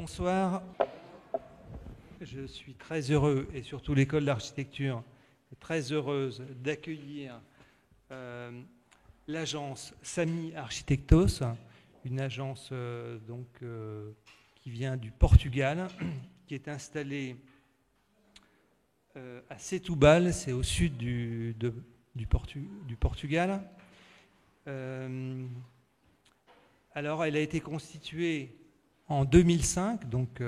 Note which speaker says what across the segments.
Speaker 1: Bonsoir. Je suis très heureux, et surtout l'école d'architecture est très heureuse d'accueillir l'agence Sami Architectos, une agence qui vient du Portugal, qui est installée à Setúbal, c'est au sud du Portugal. Alors, elle a été constituée en 2005, donc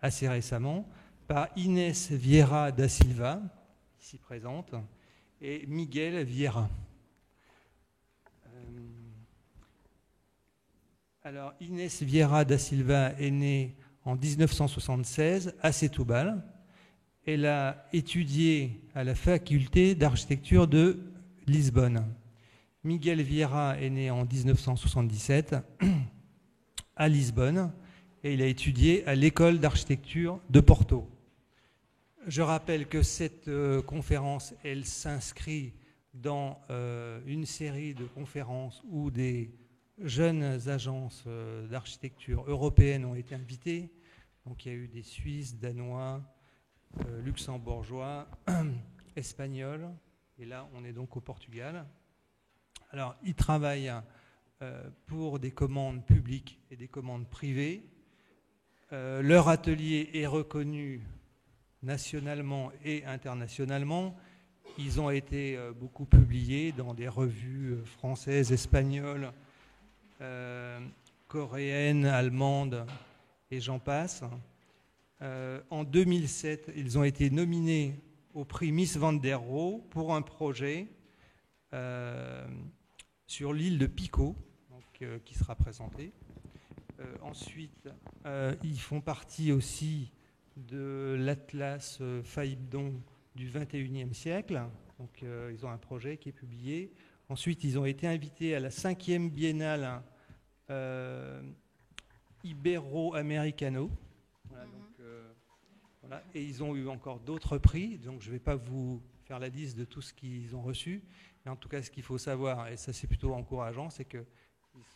Speaker 1: assez récemment, par Inès Vieira da Silva, ici présente, et Miguel Vieira. Alors, Inès Vieira da Silva est née en 1976 à Setúbal. Elle a étudié à la faculté d'architecture de Lisbonne. Miguel Vieira est né en 1977 à Lisbonne et il a étudié à l'école d'architecture de Porto. Je rappelle que cette conférence, elle s'inscrit dans une série de conférences où des jeunes agences d'architecture européennes ont été invitées. Donc il y a eu des Suisses, Danois, luxembourgeois, espagnols, et là on est donc au Portugal. Alors ils travaillent pour des commandes publiques et des commandes privées. Leur atelier est reconnu nationalement et internationalement. Ils ont été beaucoup publiés dans des revues françaises, espagnoles, coréennes, allemandes, et j'en passe. En 2007, ils ont été nominés au prix Miss Van der Rohe pour un projet sur l'île de Pico, donc, qui sera présenté. Ensuite, ils font partie aussi de l'Atlas Phaidon du XXIe siècle. Donc, ils ont un projet qui est publié. Ensuite, ils ont été invités à la 5e biennale Ibero-Americano. Voilà, donc, voilà. Et ils ont eu encore d'autres prix. Donc, je ne vais pas vous faire la liste de tout ce qu'ils ont reçu. Mais en tout cas, ce qu'il faut savoir, et ça c'est plutôt encourageant, c'est qu'ils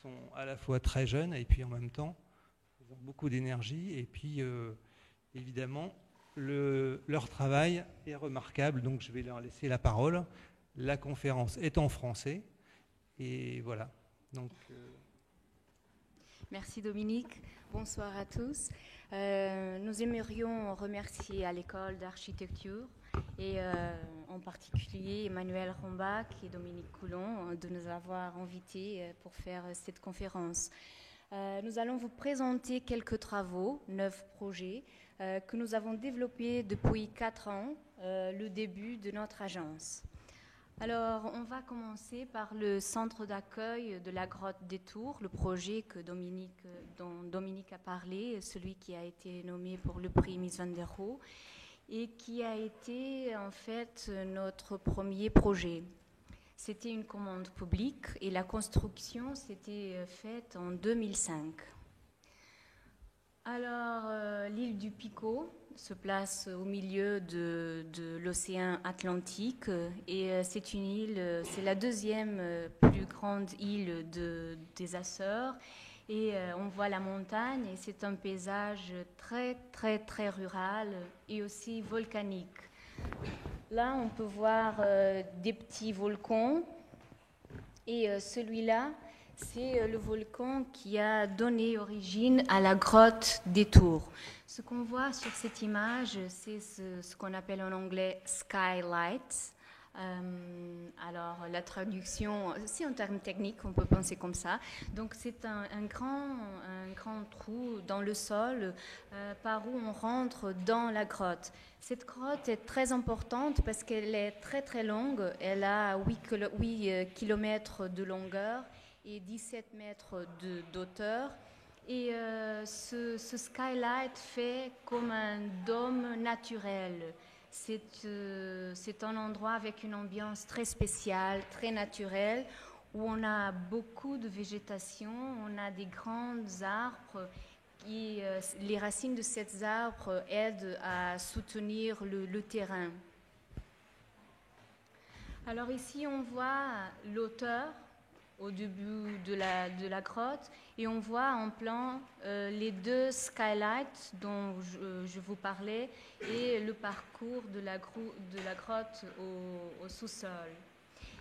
Speaker 1: sont à la fois très jeunes et puis en même temps, ils ont beaucoup d'énergie. Et puis, évidemment, leur travail est remarquable. Donc, je vais leur laisser la parole. La conférence est en français. Et voilà. Donc,
Speaker 2: Merci Dominique. Bonsoir à tous. Nous aimerions remercier à l'école d'architecture et en particulier Emmanuel Rombach et Dominique Coulon de nous avoir invités pour faire cette conférence. Nous allons vous présenter quelques travaux, 9 projets que nous avons développés depuis 4 ans, le début de notre agence. Alors, on va commencer par le centre d'accueil de la grotte des Tours, le projet dont Dominique a parlé, celui qui a été nommé pour le prix Miss Van der Rohe et qui a été en fait notre premier projet. C'était une commande publique et la construction s'était faite en 2005. Alors, l'île du Pico se place au milieu de l'océan Atlantique et c'est une île, c'est la 2e plus grande île des Açores et on voit la montagne et c'est un paysage très très très rural et aussi volcanique. Là on peut voir des petits volcans et celui-là c'est le volcan qui a donné origine à la grotte des Tours. Ce qu'on voit sur cette image, c'est ce qu'on appelle en anglais skylights. Alors, la traduction, c'est en termes techniques, on peut penser comme ça. Donc, c'est un grand trou dans le sol par où on rentre dans la grotte. Cette grotte est très importante parce qu'elle est très, très longue. Elle a 8 km de longueur et 17 mètres d'auteur. Et ce skylight fait comme un dôme naturel. C'est un endroit avec une ambiance très spéciale, très naturelle, où on a beaucoup de végétation, on a des grands arbres et les racines de ces arbres aident à soutenir le terrain. Alors ici, on voit l'auteur au début de la grotte et on voit en plan les deux skylights dont je vous parlais et le parcours de la grotte au sous-sol.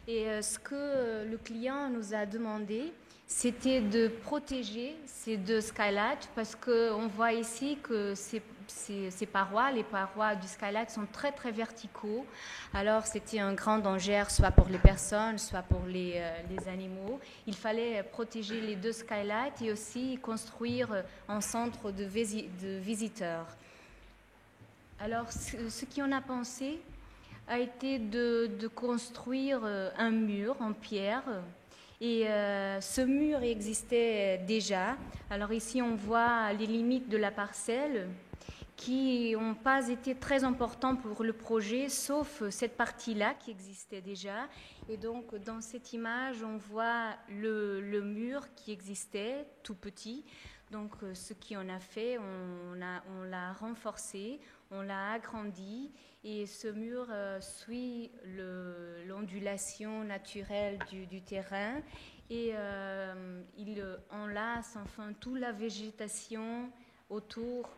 Speaker 2: Et ce que le client nous a demandé, c'était de protéger ces deux skylights parce qu'on voit ici que ces parois, les parois du skylight sont très très verticaux. Alors c'était un grand danger, soit pour les personnes, soit pour les animaux. Il fallait protéger les deux skylights et aussi construire un centre de visiteurs. Alors ce qu'on a pensé a été de construire un mur en pierre. Et ce mur existait déjà. Alors ici, on voit les limites de la parcelle qui n'ont pas été très importantes pour le projet, sauf cette partie-là qui existait déjà. Et donc, dans cette image, on voit le mur qui existait, tout petit. Donc, ce qu'on a fait, on l'a renforcé, on l'a agrandi. Et ce mur suit l'ondulation naturelle du terrain et il enlace enfin toute la végétation autour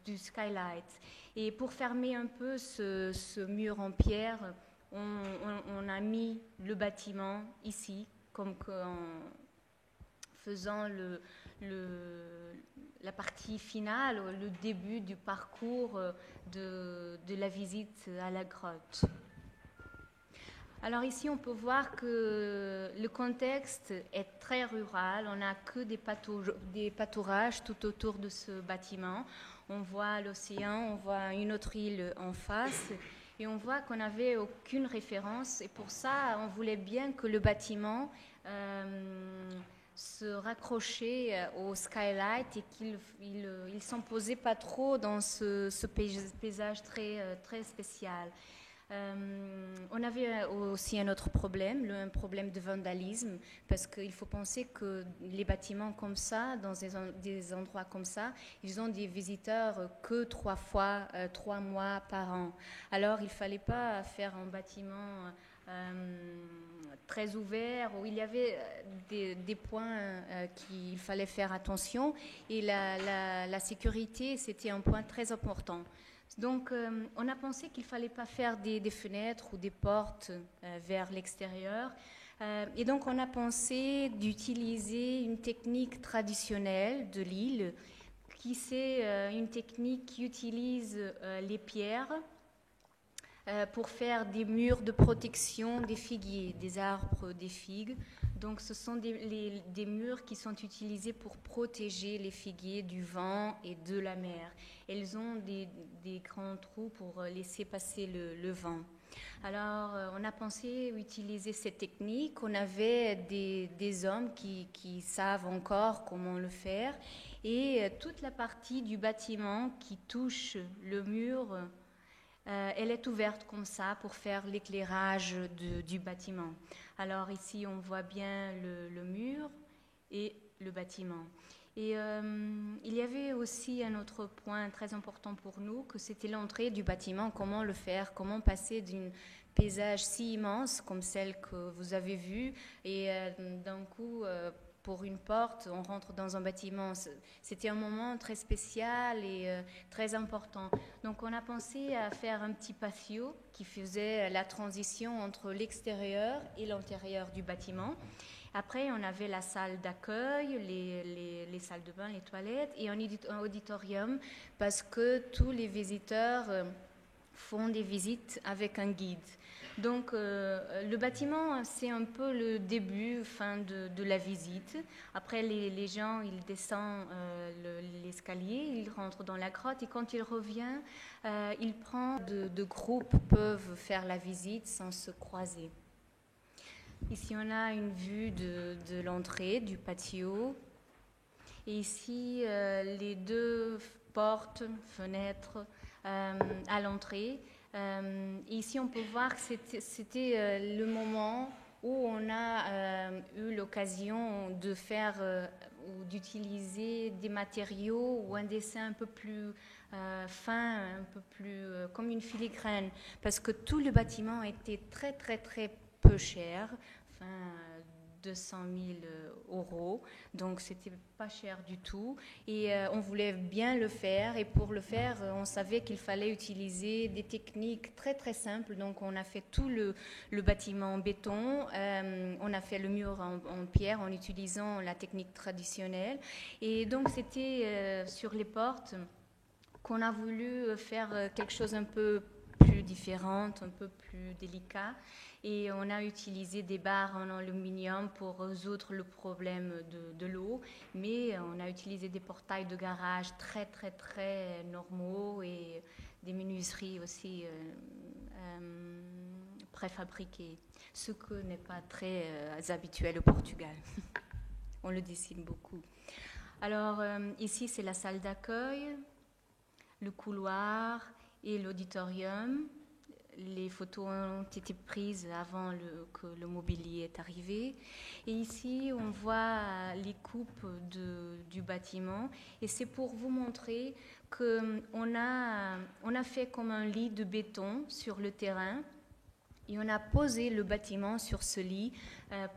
Speaker 2: du skylight. Et pour fermer un peu ce mur en pierre, on a mis le bâtiment ici, comme en faisant la partie finale, le début du parcours de la visite à la grotte. Alors ici, on peut voir que le contexte est très rural. On n'a que des pâturages tout autour de ce bâtiment. On voit l'océan, on voit une autre île en face. Et on voit qu'on n'avait aucune référence. Et pour ça, on voulait bien que le bâtiment se raccrochait au skylight et qu'il ne s'imposait pas trop dans ce paysage très spécial. On avait aussi un autre problème, un problème de vandalisme, parce qu'il faut penser que les bâtiments comme ça, dans des endroits comme ça, ils ont des visiteurs que 3 mois par an. Alors il ne fallait pas faire un bâtiment très ouvert, où il y avait des points qu'il fallait faire attention, et la sécurité, c'était un point très important. Donc, on a pensé qu'il ne fallait pas faire des fenêtres ou des portes vers l'extérieur. Et donc, on a pensé d'utiliser une technique traditionnelle de l'île, qui c'est une technique qui utilise les pierres pour faire des murs de protection des figuiers, des arbres, des figues. Donc, ce sont des murs qui sont utilisés pour protéger les figuiers du vent et de la mer. Elles ont des grands trous pour laisser passer le vent. Alors, on a pensé utiliser cette technique. On avait des hommes qui savent encore comment le faire. Et toute la partie du bâtiment qui touche le mur, elle est ouverte comme ça pour faire l'éclairage du bâtiment. Alors ici, on voit bien le mur et le bâtiment. Et il y avait aussi un autre point très important pour nous, que c'était l'entrée du bâtiment, comment le faire, comment passer d'un paysage si immense comme celle que vous avez vue, et d'un coup, pour une porte, on rentre dans un bâtiment. C'était un moment très spécial et très important. Donc on a pensé à faire un petit patio qui faisait la transition entre l'extérieur et l'intérieur du bâtiment. Après, on avait la salle d'accueil, les salles de bain, les toilettes et un auditorium parce que tous les visiteurs font des visites avec un guide. Donc, le bâtiment, c'est un peu le début, fin de la visite. Après, les gens, ils descendent l'escalier, ils rentrent dans la grotte et quand ils reviennent, ils prennent de groupes peuvent faire la visite sans se croiser. Ici, on a une vue de l'entrée, du patio. Et ici, les deux portes, fenêtres à l'entrée. Et ici, on peut voir que c'était le moment où on a eu l'occasion de faire ou d'utiliser des matériaux ou un dessin un peu plus fin, un peu plus comme une filigrane, parce que tout le bâtiment était très, très, très peu cher. 200 000 euros, donc c'était pas cher du tout et on voulait bien le faire et pour le faire on savait qu'il fallait utiliser des techniques très très simples, donc on a fait tout le bâtiment en béton, on a fait le mur en pierre en utilisant la technique traditionnelle et donc c'était sur les portes qu'on a voulu faire quelque chose un peu plus différent, un peu plus délicat. Et on a utilisé des barres en aluminium pour résoudre le problème de l'eau, mais on a utilisé des portails de garage très, très, très normaux et des menuiseries aussi préfabriquées, ce que n'est pas très habituel au Portugal. On le dessine beaucoup. Alors, ici, c'est la salle d'accueil, le couloir et l'auditorium. Les photos ont été prises avant que le mobilier est arrivé. Et ici, on voit les coupes du bâtiment. Et c'est pour vous montrer qu'on a fait comme un lit de béton sur le terrain. Et on a posé le bâtiment sur ce lit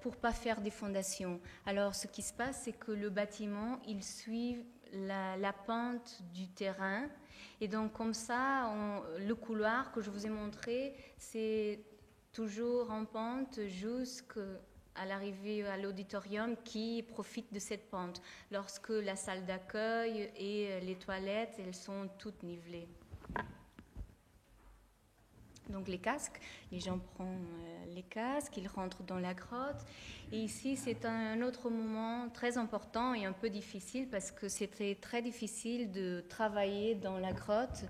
Speaker 2: pour ne pas faire des fondations. Alors, ce qui se passe, c'est que le bâtiment, il suit la pente du terrain. Et donc, comme ça, le couloir que je vous ai montré, c'est toujours en pente jusqu'à l'arrivée à l'auditorium qui profite de cette pente. Lorsque la salle d'accueil et les toilettes, elles sont toutes nivelées. Donc les casques, les gens prennent les casques, ils rentrent dans la grotte. Et ici, c'est un autre moment très important et un peu difficile parce que c'était très difficile de travailler dans la grotte.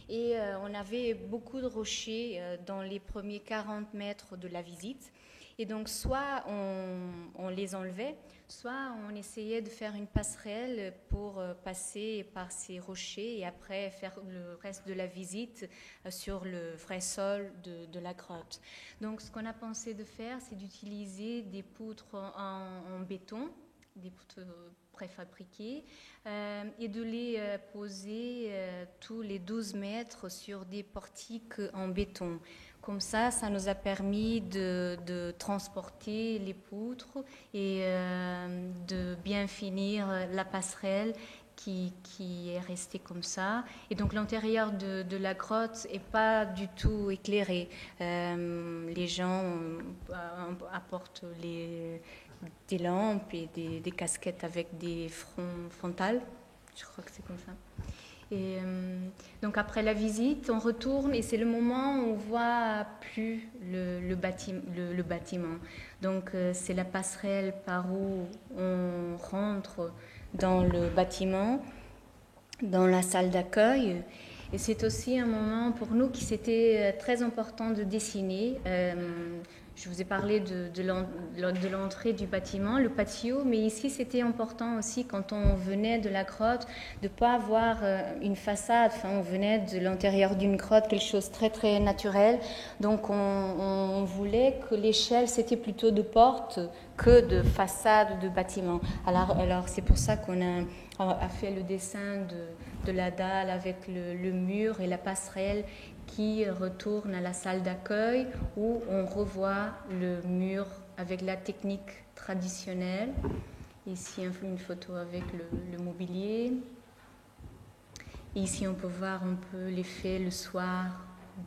Speaker 2: Et on avait beaucoup de rochers dans les premiers 40 mètres de la visite. Et donc, soit on les enlevait, soit on essayait de faire une passerelle pour passer par ces rochers et après faire le reste de la visite sur le vrai sol de la grotte. Donc, ce qu'on a pensé de faire, c'est d'utiliser des poutres en béton, des poutres préfabriquées, et de les poser tous les 12 mètres sur des portiques en béton. Comme ça nous a permis de transporter les poutres et de bien finir la passerelle qui est restée comme ça. Et donc l'intérieur de la grotte n'est pas du tout éclairé. Les gens apportent des lampes et des casquettes avec des frontales. Je crois que c'est comme ça. Et donc après la visite, on retourne et c'est le moment où on voit plus le bâtiment. Donc c'est la passerelle par où on rentre dans le bâtiment, dans la salle d'accueil. Et c'est aussi un moment pour nous qui c'était très important de dessiner. Je vous ai parlé de l'entrée du bâtiment, le patio, mais ici c'était important aussi quand on venait de la grotte de ne pas avoir une façade. Enfin, on venait de l'intérieur d'une grotte, quelque chose de très très naturel. Donc on voulait que l'échelle c'était plutôt de porte que de façade de bâtiment. Alors c'est pour ça qu'on a fait le dessin de la dalle avec le mur et la passerelle qui retourne à la salle d'accueil où on revoit le mur avec la technique traditionnelle. Ici, une photo avec le mobilier. Et ici, on peut voir un peu l'effet le soir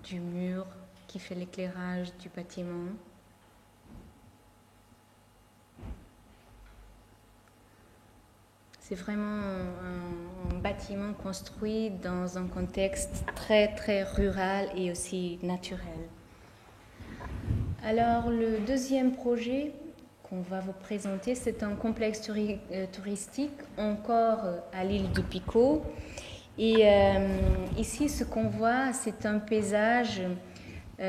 Speaker 2: du mur qui fait l'éclairage du bâtiment. C'est vraiment un bâtiment construit dans un contexte très, très rural et aussi naturel. Alors, le deuxième projet qu'on va vous présenter, c'est un complexe touristique encore à l'île de Pico. Et ici, ce qu'on voit, c'est un paysage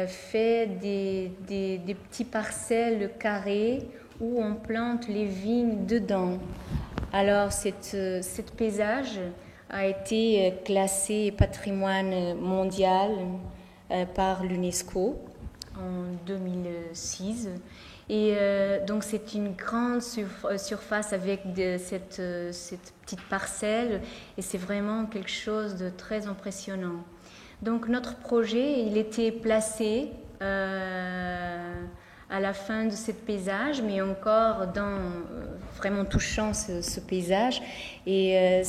Speaker 2: fait des petits parcelles carrées où on plante les vignes dedans. Alors, cet paysage a été classé patrimoine mondial par l'UNESCO en 2006. Et donc, c'est une grande surface avec cette petite parcelle et c'est vraiment quelque chose de très impressionnant. Donc, notre projet, il était placé à la fin de ce paysage, mais encore vraiment touchant ce paysage. Et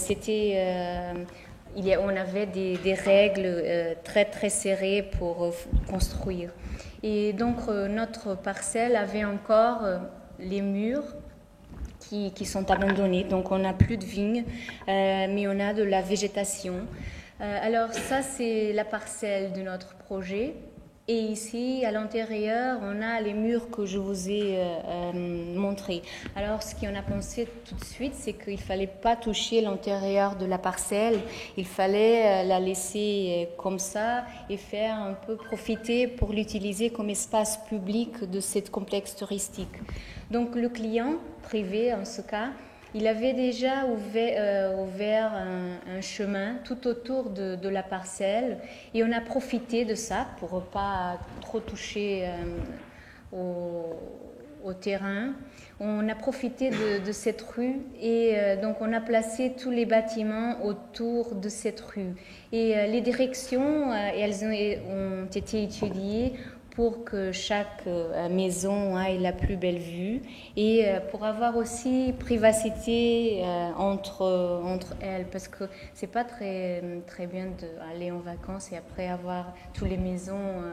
Speaker 2: on avait des règles très très serrées pour construire. Et donc notre parcelle avait encore les murs qui sont abandonnés. Donc on n'a plus de vignes, mais on a de la végétation. Alors ça, c'est la parcelle de notre projet. Et ici, à l'intérieur, on a les murs que je vous ai montrés. Alors, ce qu'on a pensé tout de suite, c'est qu'il ne fallait pas toucher l'intérieur de la parcelle. Il fallait la laisser comme ça et faire un peu profiter pour l'utiliser comme espace public de ce complexe touristique. Donc, le client privé, en ce cas, il avait déjà ouvert un chemin tout autour de la parcelle et on a profité de ça pour ne pas trop toucher au terrain. On a profité de cette rue et donc on a placé tous les bâtiments autour de cette rue. Et les directions, elles ont été étudiées pour que chaque maison ait la plus belle vue et pour avoir aussi privacité entre elles, parce que c'est pas très bien d'aller en vacances et après avoir toutes les maisons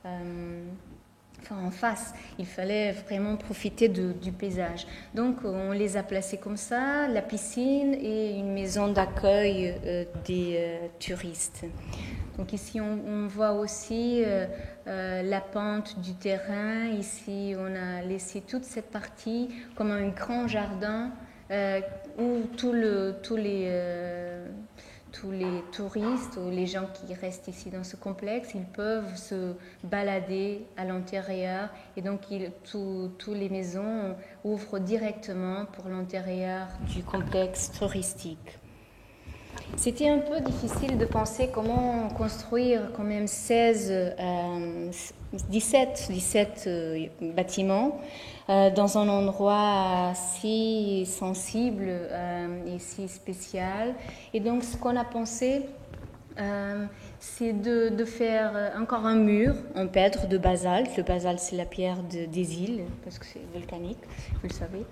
Speaker 2: en face. Il fallait vraiment profiter du paysage. Donc on les a placés comme ça, la piscine et une maison d'accueil des touristes. Donc ici on voit aussi la pente du terrain. Ici on a laissé toute cette partie comme un grand jardin où tous les touristes ou les gens qui restent ici dans ce complexe, ils peuvent se balader à l'intérieur et donc toutes les maisons ouvrent directement pour l'intérieur du complexe touristique. C'était un peu difficile de penser comment construire quand même 17 bâtiments dans un endroit si sensible et si spécial. Et donc ce qu'on a pensé, c'est de faire encore un mur en pierre de basalte. Le basalte, c'est la pierre des îles, parce que c'est volcanique, vous le savez.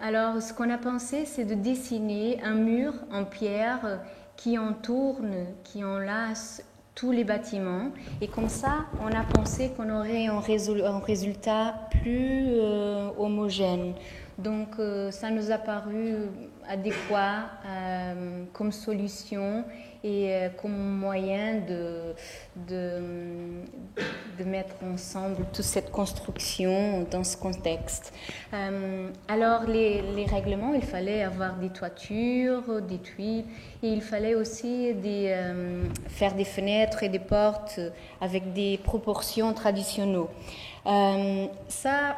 Speaker 2: Alors, ce qu'on a pensé, c'est de dessiner un mur en pierre qui enlace tous les bâtiments. Et comme ça, on a pensé qu'on aurait un résultat plus homogène. Donc, ça nous a paru adéquat comme solution et comme moyen de mettre ensemble toute cette construction dans ce contexte. Alors, les règlements, il fallait avoir des toitures, des tuiles, et il fallait aussi faire des fenêtres et des portes avec des proportions traditionnelles. Ça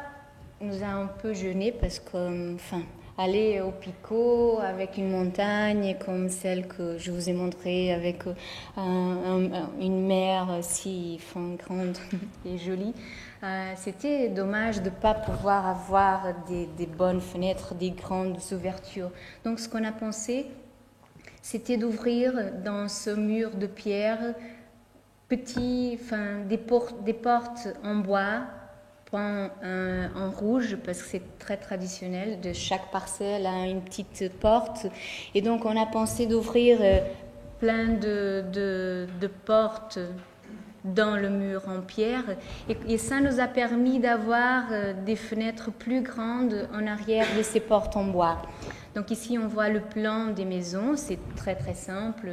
Speaker 2: nous a un peu gênés parce que, aller au Pico avec une montagne comme celle que je vous ai montrée avec une mer si grande et jolie, c'était dommage de ne pas pouvoir avoir des bonnes fenêtres, des grandes ouvertures. Donc ce qu'on a pensé, c'était d'ouvrir dans ce mur de pierre des portes en bois, en rouge, parce que c'est très traditionnel. De chaque parcelle a une petite porte. Et donc, on a pensé d'ouvrir plein de portes dans le mur en pierre. Et ça nous a permis d'avoir des fenêtres plus grandes en arrière de ces portes en bois. Donc ici, on voit le plan des maisons. C'est très, très simple.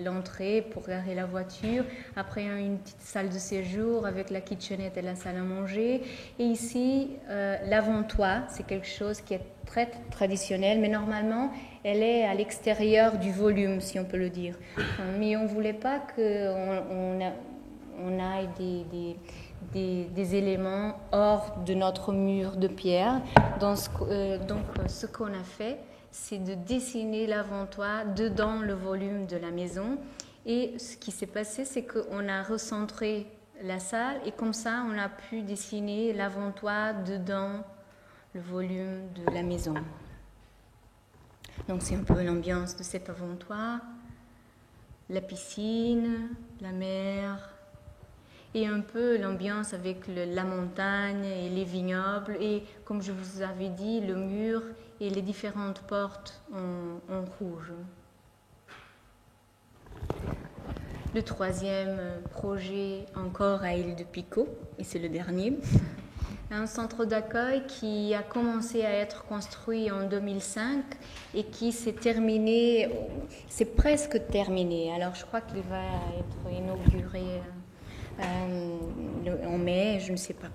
Speaker 2: L'entrée pour garer la voiture. Après, une petite salle de séjour avec la kitchenette et la salle à manger. Et ici, l'avant-toit. C'est quelque chose qui est très traditionnel, mais normalement, elle est à l'extérieur du volume, si on peut le dire. Mais on ne voulait pas qu'on aille des éléments hors de notre mur de pierre. Donc, ce qu'on a fait, c'est de dessiner l'avant-toit dedans le volume de la maison. Et ce qui s'est passé, c'est qu'on a recentré la salle et comme ça, on a pu dessiner l'avant-toit dedans le volume de la maison. Donc, c'est un peu l'ambiance de cet avant-toit. La piscine, la mer. et un peu l'ambiance avec la montagne et les vignobles et, comme je vous avais dit, le mur et les différentes portes en rouge. Le troisième projet encore à Île de Picot, et c'est le dernier, un centre d'accueil qui a commencé à être construit en 2005 et qui s'est terminé, c'est presque terminé. Alors je crois qu'il va être inauguré en mai, je ne sais pas.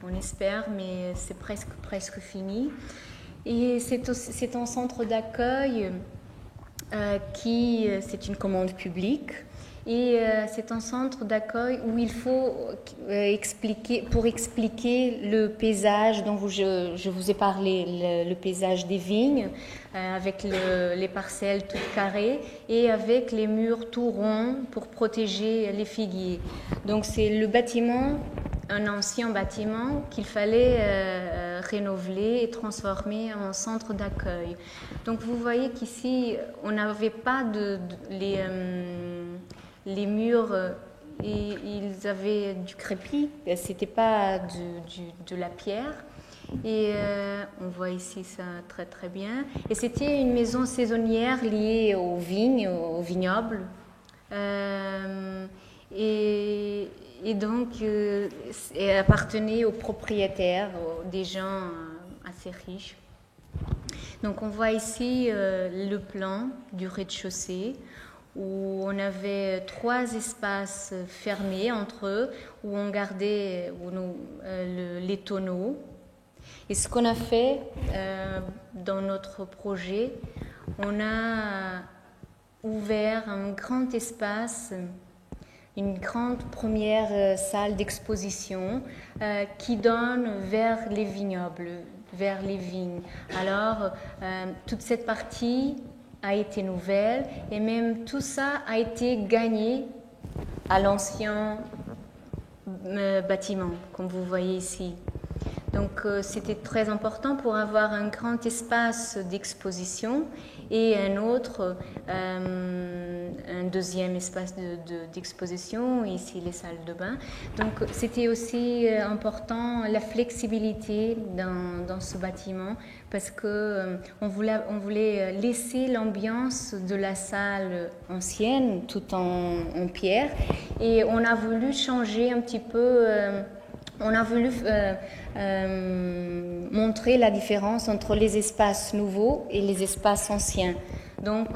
Speaker 2: On espère, mais c'est presque fini. Et c'est un centre d'accueil c'est une commande publique. Et c'est un centre d'accueil où il faut expliquer le paysage dont je vous ai parlé, le paysage des vignes, avec les parcelles toutes carrées et avec les murs tout ronds pour protéger les figuiers. Donc c'est le bâtiment, un ancien bâtiment qu'il fallait rénover et transformer en centre d'accueil. Donc vous voyez qu'ici, on n'avait pas les murs, ils avaient du crépi, c'était pas de la pierre. Et on voit ici ça très très bien. Et c'était une maison saisonnière liée aux vignes, aux vignobles. Et donc, elle appartenait aux propriétaires, des gens assez riches. Donc on voit ici le plan du rez-de-chaussée, où on avait 3 espaces fermés entre eux, où on gardait les tonneaux. Et ce qu'on a fait dans notre projet, on a ouvert un grand espace, une grande première salle d'exposition qui donne vers les vignobles, vers les vignes. Alors, toute cette partie a été nouvelle et même tout ça a été gagné à l'ancien bâtiment, comme vous voyez ici. Donc c'était très important pour avoir un grand espace d'exposition et un deuxième espace d'exposition, ici les salles de bain. Donc c'était aussi important la flexibilité dans ce bâtiment parce que on voulait laisser l'ambiance de la salle ancienne tout en pierre et on a voulu changer un petit peu. On a voulu montrer la différence entre les espaces nouveaux et les espaces anciens. Donc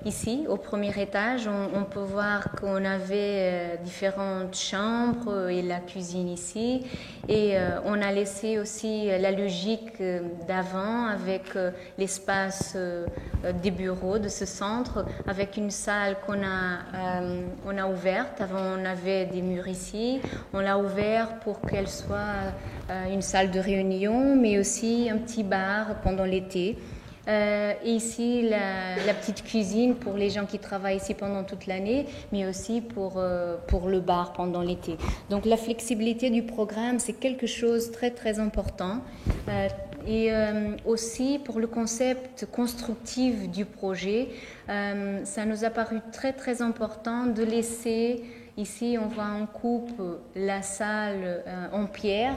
Speaker 2: ici, au premier étage, on peut voir qu'on avait différentes chambres et la cuisine ici. Et on a laissé aussi la logique d'avant avec l'espace des bureaux de ce centre, avec une salle qu'on a ouverte. Avant, on avait des murs ici. On l'a ouvert pour qu'elle soit une salle de réunion, mais aussi un petit bar pendant l'été. Et ici, la petite cuisine pour les gens qui travaillent ici pendant toute l'année, mais aussi pour le bar pendant l'été. Donc la flexibilité du programme, c'est quelque chose de très très important. Et aussi pour le concept constructif du projet, ça nous a paru très très important de laisser, ici on voit en coupe la salle en pierre,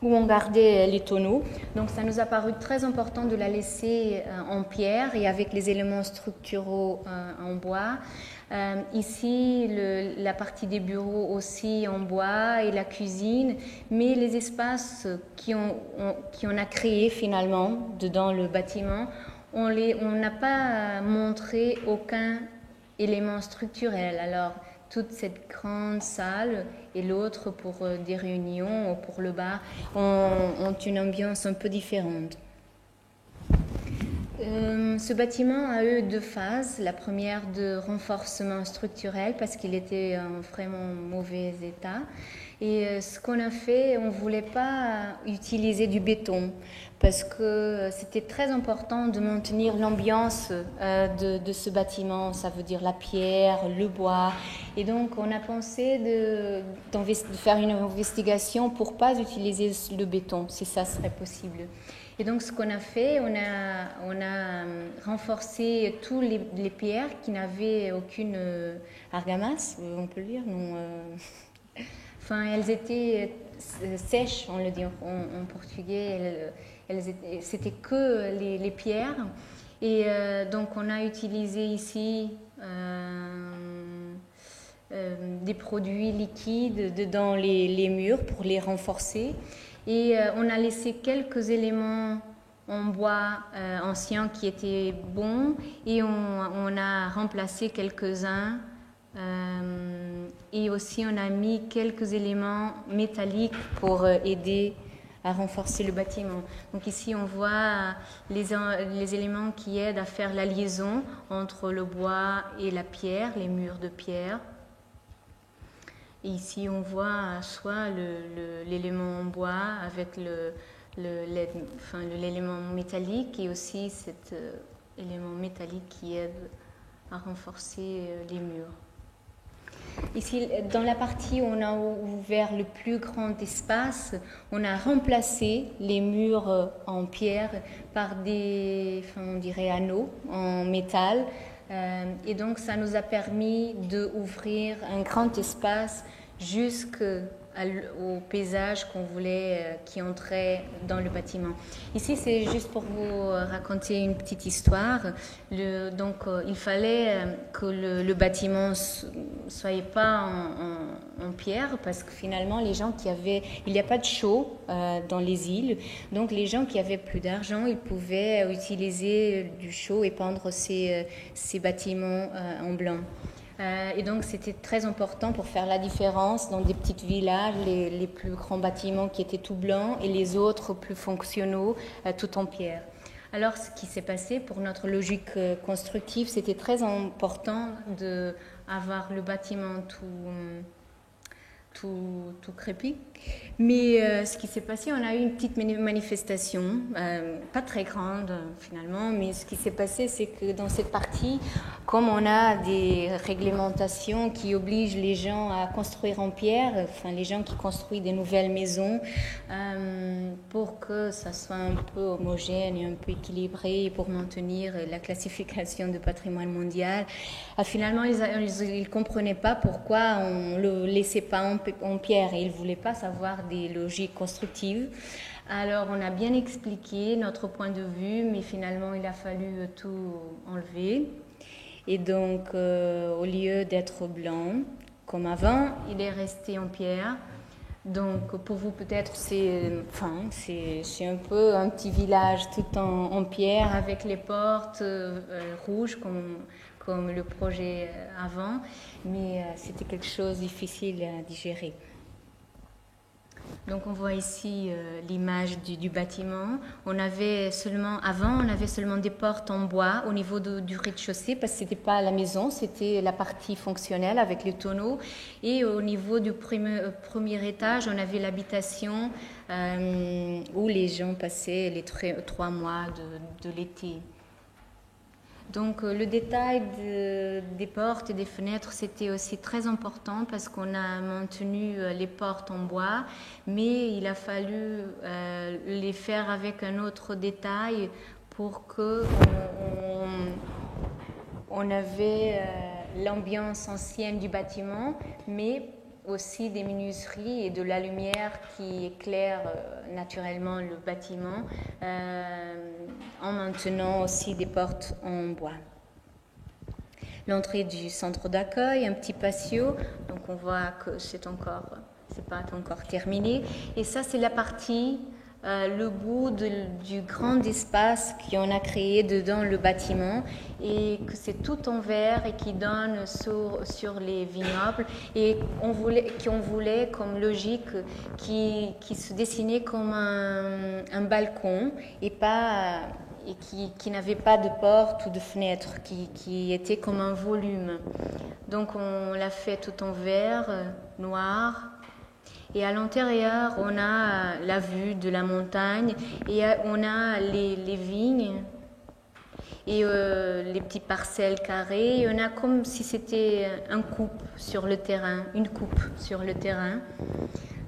Speaker 2: où on gardait les tonneaux. Donc ça nous a paru très important de la laisser en pierre et avec les éléments structuraux en bois. Ici, la partie des bureaux aussi en bois et la cuisine, mais les espaces qu'on a créés finalement dedans le bâtiment, on n'a pas montré aucun élément structurel. Alors, toute cette grande salle et l'autre pour des réunions ou pour le bar ont une ambiance un peu différente. Ce bâtiment a eu 2 phases. La première de renforcement structurel parce qu'il était en vraiment mauvais état. Et ce qu'on a fait, on ne voulait pas utiliser du béton parce que c'était très important de maintenir l'ambiance de ce bâtiment. Ça veut dire la pierre, le bois. Et donc, on a pensé de faire une investigation pour ne pas utiliser le béton, si ça serait possible. Et donc, ce qu'on a fait, on a renforcé tous les pierres qui n'avaient aucune argamase, on peut le dire, non, Enfin, elles étaient sèches, on le dit en portugais. C'était que les pierres. Et donc, on a utilisé ici des produits liquides dans les murs pour les renforcer. Et on a laissé quelques éléments en bois ancien qui étaient bons et on a remplacé quelques-uns. Et aussi, on a mis quelques éléments métalliques pour aider à renforcer le bâtiment. Donc ici, on voit les éléments qui aident à faire la liaison entre le bois et la pierre, les murs de pierre. Et ici, on voit soit l'élément en bois avec l'élément métallique et aussi cet élément métallique qui aide à renforcer les murs. Ici, dans la partie où on a ouvert le plus grand espace, on a remplacé les murs en pierre par des, on dirait, anneaux en métal. Et donc, ça nous a permis d'ouvrir un grand espace jusqu'au paysage qu'on voulait, qui entrait dans le bâtiment. Ici, c'est juste pour vous raconter une petite histoire. Il fallait que le bâtiment ne soit pas en pierre, parce que finalement, les gens il n'y a pas de chaux dans les îles, donc les gens qui avaient plus d'argent, ils pouvaient utiliser du chaux et peindre ces bâtiments en blanc. Et donc, c'était très important pour faire la différence dans des petits villages, les plus grands bâtiments qui étaient tout blancs et les autres plus fonctionnels, tout en pierre. Alors, ce qui s'est passé pour notre logique constructive, c'était très important d'avoir le bâtiment tout crépi. Mais ce qui s'est passé, on a eu une petite manifestation, pas très grande finalement, mais ce qui s'est passé, c'est que dans cette partie, comme on a des réglementations qui obligent les gens à construire en pierre, enfin les gens qui construisent des nouvelles maisons, pour que ça soit un peu homogène et un peu équilibré pour maintenir la classification de patrimoine mondial, finalement ils ne comprenaient pas pourquoi on ne le laissait pas en pierre et ils ne voulaient pas savoir des logiques constructives. Alors on a bien expliqué notre point de vue, mais finalement il a fallu tout enlever. Et donc au lieu d'être blanc comme avant, il est resté en pierre. Donc pour vous peut-être c'est un peu un petit village tout en pierre avec les portes rouges comme le projet avant, mais c'était quelque chose de difficile à digérer. Donc on voit ici l'image du bâtiment. Avant, on avait seulement des portes en bois au niveau du rez-de-chaussée parce que ce n'était pas la maison, c'était la partie fonctionnelle avec les tonneaux. Et au niveau du premier étage, on avait l'habitation où les gens passaient les 3 mois de l'été. Donc le détail des portes et des fenêtres, c'était aussi très important parce qu'on a maintenu les portes en bois, mais il a fallu les faire avec un autre détail pour que on avait l'ambiance ancienne du bâtiment, mais aussi des menuiseries et de la lumière qui éclaire naturellement le bâtiment en maintenant aussi des portes en bois. L'entrée du centre d'accueil, un petit patio, donc on voit que c'est pas encore terminé. Et ça, c'est la partie, le bout du grand espace qu'on a créé dedans le bâtiment et que c'est tout en verre et qui donne sur les vignobles et qu'on voulait comme logique qui se dessinait comme un balcon et qui n'avait pas de porte ou de fenêtre, qui était comme un volume. Donc on l'a fait tout en verre, noir. Et à l'intérieur, on a la vue de la montagne et on a les vignes. et les petites parcelles carrées. On a comme si c'était une coupe sur le terrain.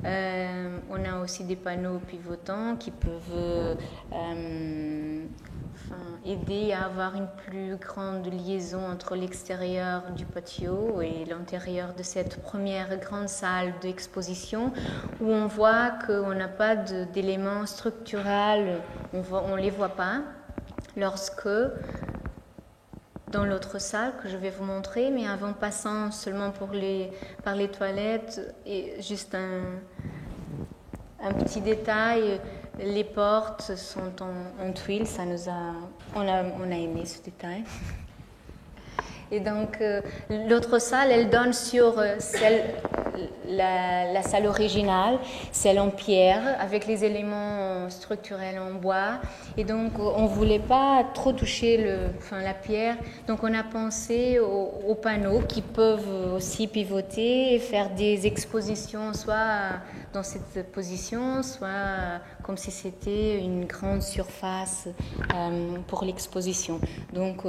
Speaker 2: On a aussi des panneaux pivotants qui peuvent aider à avoir une plus grande liaison entre l'extérieur du patio et l'intérieur de cette première grande salle d'exposition où on voit qu'on n'a pas d'éléments structurels, on ne les voit pas, lorsque dans l'autre salle que je vais vous montrer, mais avant passant seulement par les toilettes, et juste un petit détail, les portes sont en tuiles, on a aimé ce détail. Et donc, l'autre salle, elle donne sur la salle originale, celle en pierre, avec les éléments structurels en bois. Et donc, on ne voulait pas trop toucher la pierre. Donc, on a pensé aux panneaux qui peuvent aussi pivoter et faire des expositions, soit dans cette position, soit comme si c'était une grande surface pour l'exposition. Donc,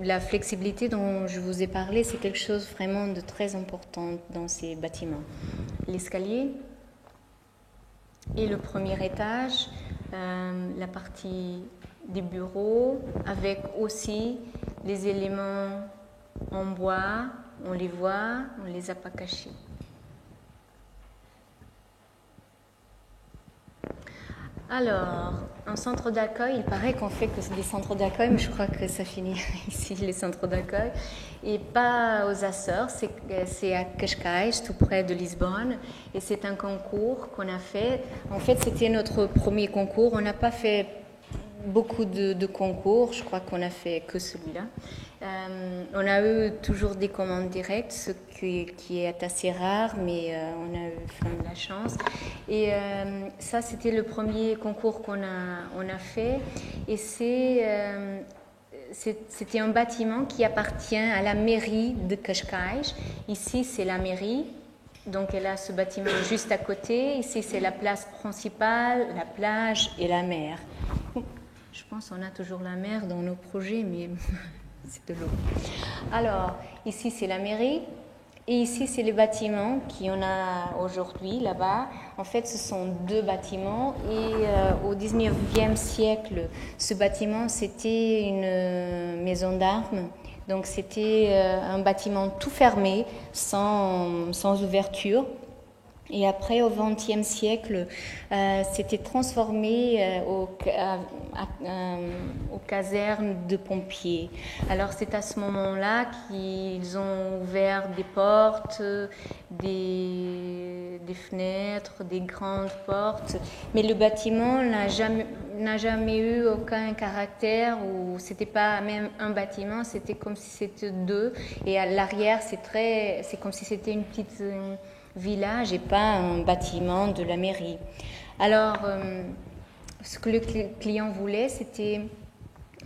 Speaker 2: la flexibilité dont je vous ai parlé, c'est quelque chose vraiment de très important dans ces bâtiments. L'escalier et le premier étage, la partie des bureaux, avec aussi les éléments en bois, on les voit, on ne les a pas cachés. Alors, un centre d'accueil, il paraît qu'on fait que des centres d'accueil, mais je crois que ça finit ici, les centres d'accueil. Et pas aux Açores, c'est à Cascais, tout près de Lisbonne. Et c'est un concours qu'on a fait. En fait, c'était notre premier concours. On n'a pas fait beaucoup de concours, je crois qu'on a fait que celui-là. On a eu toujours des commandes directes, ce qui est assez rare, mais on a eu de la chance. Et ça, c'était le premier concours qu'on a fait. Et c'était un bâtiment qui appartient à la mairie de Cascais. Ici, c'est la mairie. Donc, elle a ce bâtiment juste à côté. Ici, c'est la place principale, la plage et la mer. Je pense qu'on a toujours la mer dans nos projets, mais c'est de l'eau. Alors, ici, c'est la mairie. Et ici, c'est les bâtiments qu'on a aujourd'hui, là-bas. En fait, ce sont deux bâtiments. Et au 19e siècle, ce bâtiment, c'était une maison d'armes. Donc, c'était un bâtiment tout fermé, sans ouverture. Et après, au XXe siècle, c'était transformé aux casernes de pompiers. Alors, c'est à ce moment-là qu'ils ont ouvert des portes, des fenêtres, des grandes portes. Mais le bâtiment n'a jamais eu aucun caractère, ou c'était pas même un bâtiment, c'était comme si c'était deux. Et à l'arrière, c'est comme si c'était une petite village et pas un bâtiment de la mairie. Alors, ce que le client voulait, c'était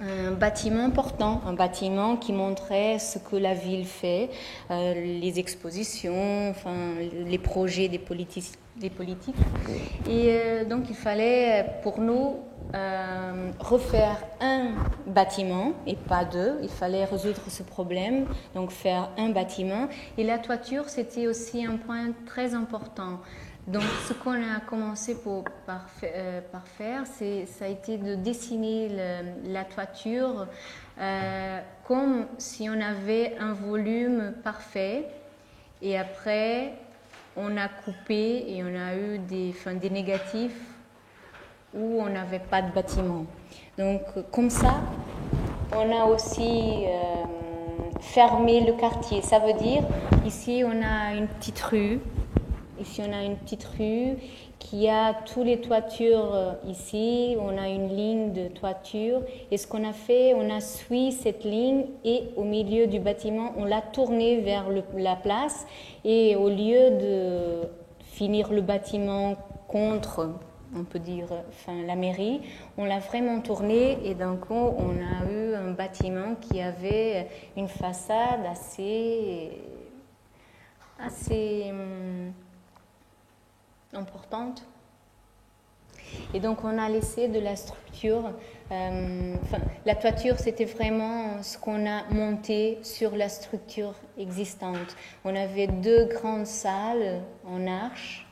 Speaker 2: un bâtiment important, un bâtiment qui montrait ce que la ville fait, les expositions, les projets des politiques. Et donc, il fallait pour nous refaire un bâtiment et pas deux. Il fallait résoudre ce problème, donc faire un bâtiment. Et la toiture, c'était aussi un point très important. Donc, ce qu'on a commencé par faire, ça a été de dessiner la toiture comme si on avait un volume parfait. Et après, on a coupé et on a eu des négatifs où on n'avait pas de bâtiment. Donc, comme ça, on a aussi fermé le quartier. Ça veut dire, ici, on a une petite rue. Ici, on a une petite rue qui a toutes les toitures ici. On a une ligne de toiture. Et ce qu'on a fait, on a suivi cette ligne et au milieu du bâtiment, on l'a tournée vers la place. Et au lieu de finir le bâtiment contre, on peut dire, la mairie, on l'a vraiment tourné et d'un coup, on a eu un bâtiment qui avait une façade assez importante. Et donc on a laissé de la structure, la toiture c'était vraiment ce qu'on a monté sur la structure existante. On avait 2 grandes salles en arche.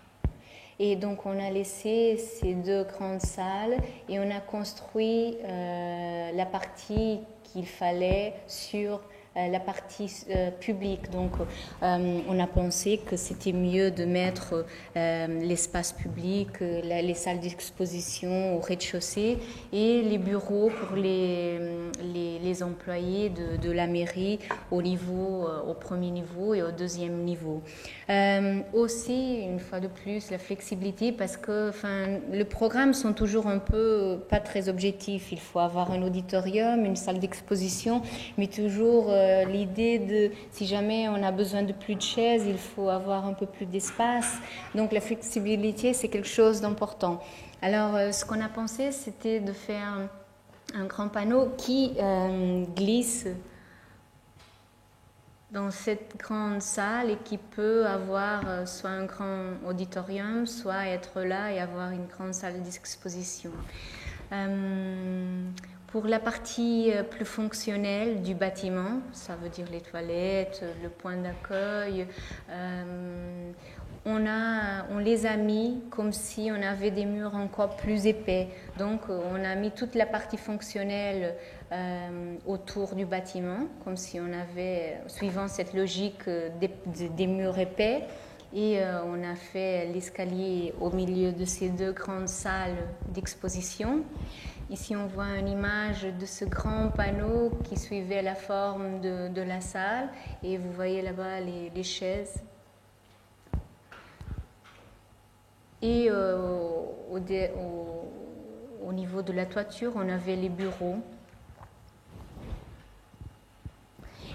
Speaker 2: Et donc on a laissé ces 2 grandes salles et on a construit la partie qu'il fallait sur la partie publique. Donc on a pensé que c'était mieux de mettre l'espace public, les salles d'exposition au rez-de-chaussée et les bureaux pour les employés de la mairie au premier niveau et au deuxième niveau. Aussi, une fois de plus, la flexibilité parce que les programmes sont toujours un peu pas très objectifs. Il faut avoir un auditorium, une salle d'exposition, mais toujours l'idée de si jamais on a besoin de plus de chaises, il faut avoir un peu plus d'espace. Donc la flexibilité, c'est quelque chose d'important. Alors ce qu'on a pensé, c'était de faire un grand panneau qui glisse dans cette grande salle et qui peut avoir soit un grand auditorium, soit être là et avoir une grande salle d'exposition. Pour la partie plus fonctionnelle du bâtiment, ça veut dire les toilettes, le point d'accueil, on les a mis comme si on avait des murs encore plus épais. Donc on a mis toute la partie fonctionnelle autour du bâtiment, comme si on avait, suivant cette logique des murs épais. Et on a fait l'escalier au milieu de ces 2 grandes salles d'exposition. Ici, on voit une image de ce grand panneau qui suivait la forme de la salle. Et vous voyez là-bas les chaises. Et au niveau de la toiture, on avait les bureaux.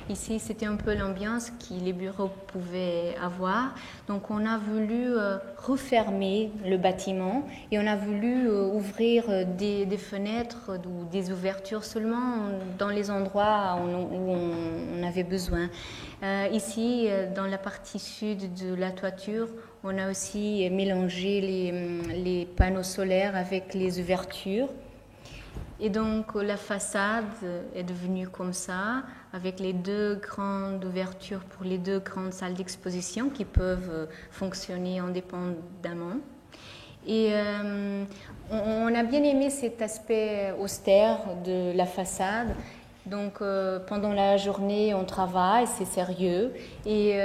Speaker 2: Ici, c'était un peu l'ambiance que les bureaux pouvaient avoir. Donc, on a voulu refermer le bâtiment et on a voulu ouvrir des fenêtres ou des ouvertures seulement dans les endroits où on avait besoin. Ici, dans la partie sud de la toiture, on a aussi mélangé les panneaux solaires avec les ouvertures. Et donc la façade est devenue comme ça, avec les 2 grandes ouvertures pour les 2 grandes salles d'exposition qui peuvent fonctionner indépendamment. Et on a bien aimé cet aspect austère de la façade. Donc pendant la journée, on travaille, c'est sérieux, et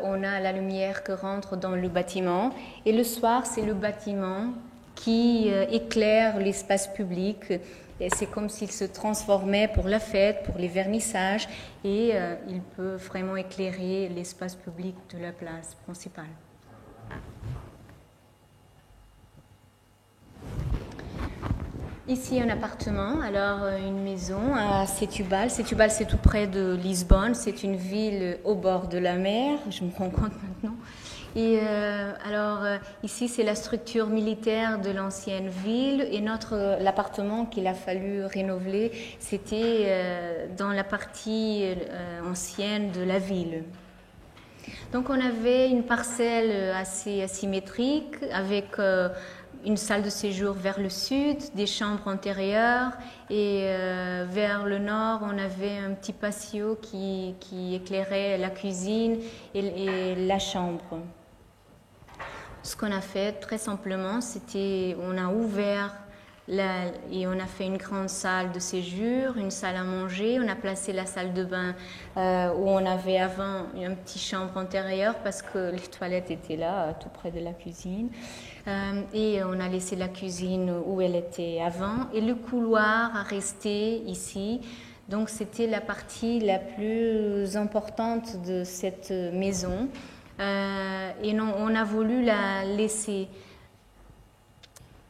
Speaker 2: on a la lumière qui rentre dans le bâtiment. Et le soir, c'est le bâtiment qui éclaire l'espace public. Et c'est comme s'il se transformait pour la fête, pour les vernissages, et il peut vraiment éclairer l'espace public de la place principale. Ici, un appartement, alors une maison à Setúbal. Setúbal, c'est tout près de Lisbonne, c'est une ville au bord de la mer, je me rends compte maintenant. Et ici, c'est la structure militaire de l'ancienne ville et l'appartement qu'il a fallu rénover, c'était dans la partie ancienne de la ville. Donc, on avait une parcelle assez asymétrique avec une salle de séjour vers le sud, des chambres intérieures et vers le nord, on avait un petit patio qui éclairait la cuisine et la chambre. Ce qu'on a fait très simplement, c'était on a ouvert et on a fait une grande salle de séjour, une salle à manger. On a placé la salle de bain où on avait avant une petite chambre intérieure parce que les toilettes étaient là, tout près de la cuisine. Et on a laissé la cuisine où elle était avant. Et le couloir a resté ici. Donc c'était la partie la plus importante de cette maison. Et on a voulu la laisser.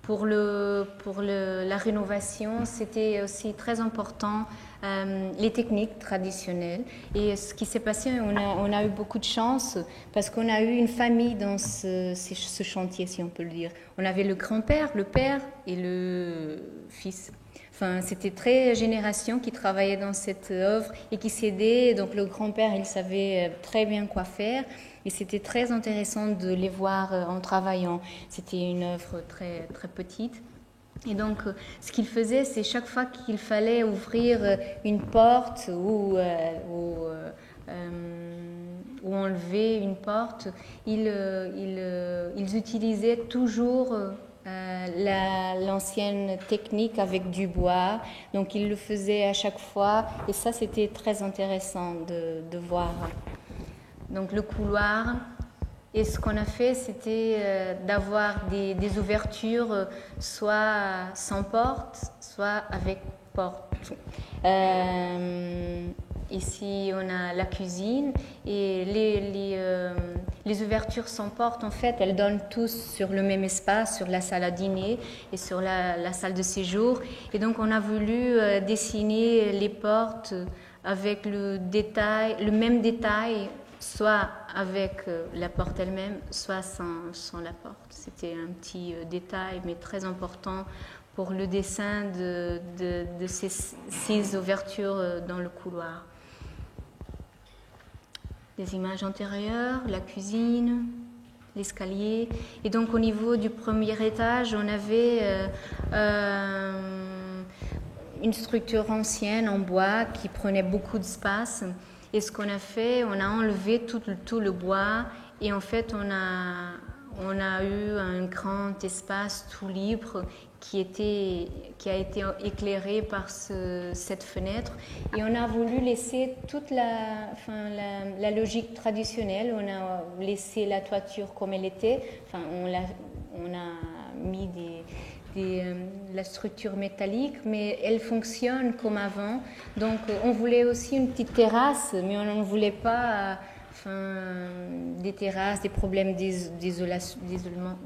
Speaker 2: Pour la rénovation, c'était aussi très important les techniques traditionnelles. Et ce qui s'est passé, on a eu beaucoup de chance parce qu'on a eu une famille dans ce chantier, si on peut le dire. On avait le grand-père, le père et le fils. Enfin, c'était très génération qui travaillait dans cette œuvre et qui s'aidaient. Donc le grand-père, il savait très bien quoi faire. Et c'était très intéressant de les voir en travaillant. C'était une œuvre très, très petite. Et donc, ce qu'il faisait, c'est chaque fois qu'il fallait ouvrir une porte ou enlever une porte, ils utilisaient toujours l'ancienne technique avec du bois. Donc, ils le faisaient à chaque fois. Et ça, c'était très intéressant de voir. Donc, le couloir. Et ce qu'on a fait, c'était d'avoir des ouvertures soit sans porte, soit avec porte. Ici, on a la cuisine et les ouvertures sans porte, en fait, elles donnent tous sur le même espace, sur la salle à dîner et sur la salle de séjour. Et donc, on a voulu dessiner les portes avec le même détail, soit avec la porte elle-même, soit sans la porte. C'était un petit détail, mais très important pour le dessin de ces 6 ouvertures dans le couloir. Les images antérieures, la cuisine, l'escalier. Et donc au niveau du premier étage, on avait une structure ancienne en bois qui prenait beaucoup d'espace. Et ce qu'on a fait, on a enlevé tout le bois et en fait on a eu un grand espace tout libre qui a été éclairé par cette fenêtre. Et on a voulu laisser toute la logique traditionnelle. On a laissé la toiture comme elle était. Enfin, on a mis la structure métallique, mais elle fonctionne comme avant. Donc, on voulait aussi une petite terrasse, mais on ne voulait pas des terrasses, des problèmes d'isolement,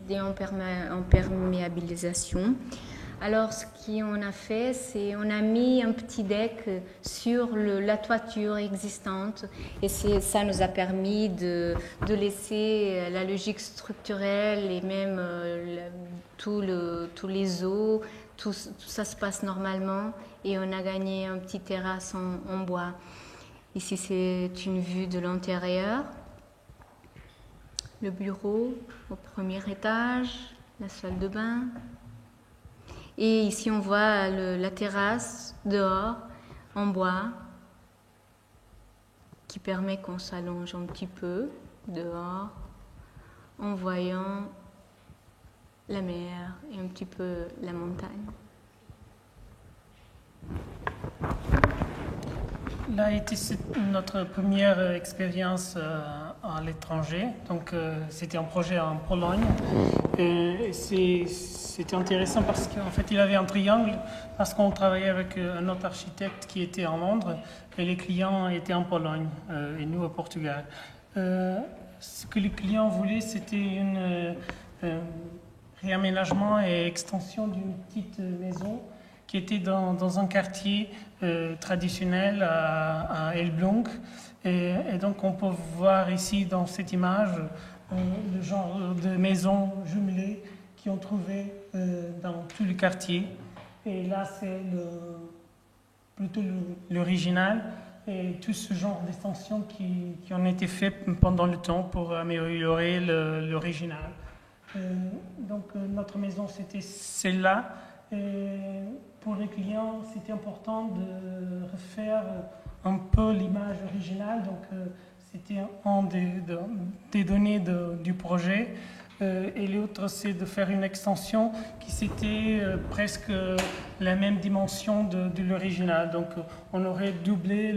Speaker 2: d'imperméabilisation. Alors, ce qu'on a fait, c'est on a mis un petit deck sur la toiture existante et ça nous a permis de laisser la logique structurelle et même tous les os, tout ça se passe normalement et on a gagné un petit terrasse en bois. Ici, c'est une vue de l'intérieur. Le bureau au premier étage, la salle de bain. Et ici, on voit la terrasse dehors, en bois, qui permet qu'on s'allonge un petit peu dehors, en voyant la mer et un petit peu la montagne.
Speaker 3: Là a été notre première expérience à l'étranger. Donc, c'était un projet en Pologne. Et c'était intéressant parce qu'en fait, il avait un triangle parce qu'on travaillait avec un autre architecte qui était en Londres et les clients étaient en Pologne et nous au Portugal. Ce que les clients voulaient, c'était un réaménagement et extension d'une petite maison qui était dans un quartier traditionnel à Elbląg. Et donc on peut voir ici dans cette image le genre de maisons jumelées qui ont trouvé dans tout le quartier. Et là c'est plutôt l'original et tout ce genre d'extensions qui ont été faites pendant le temps pour améliorer l'original. Donc notre maison c'était celle-là. Et pour les clients, c'était important de refaire un peu l'image originale. Donc, c'était un des données du projet. Et l'autre, c'est de faire une extension qui c'était presque la même dimension de l'original. Donc, on aurait doublé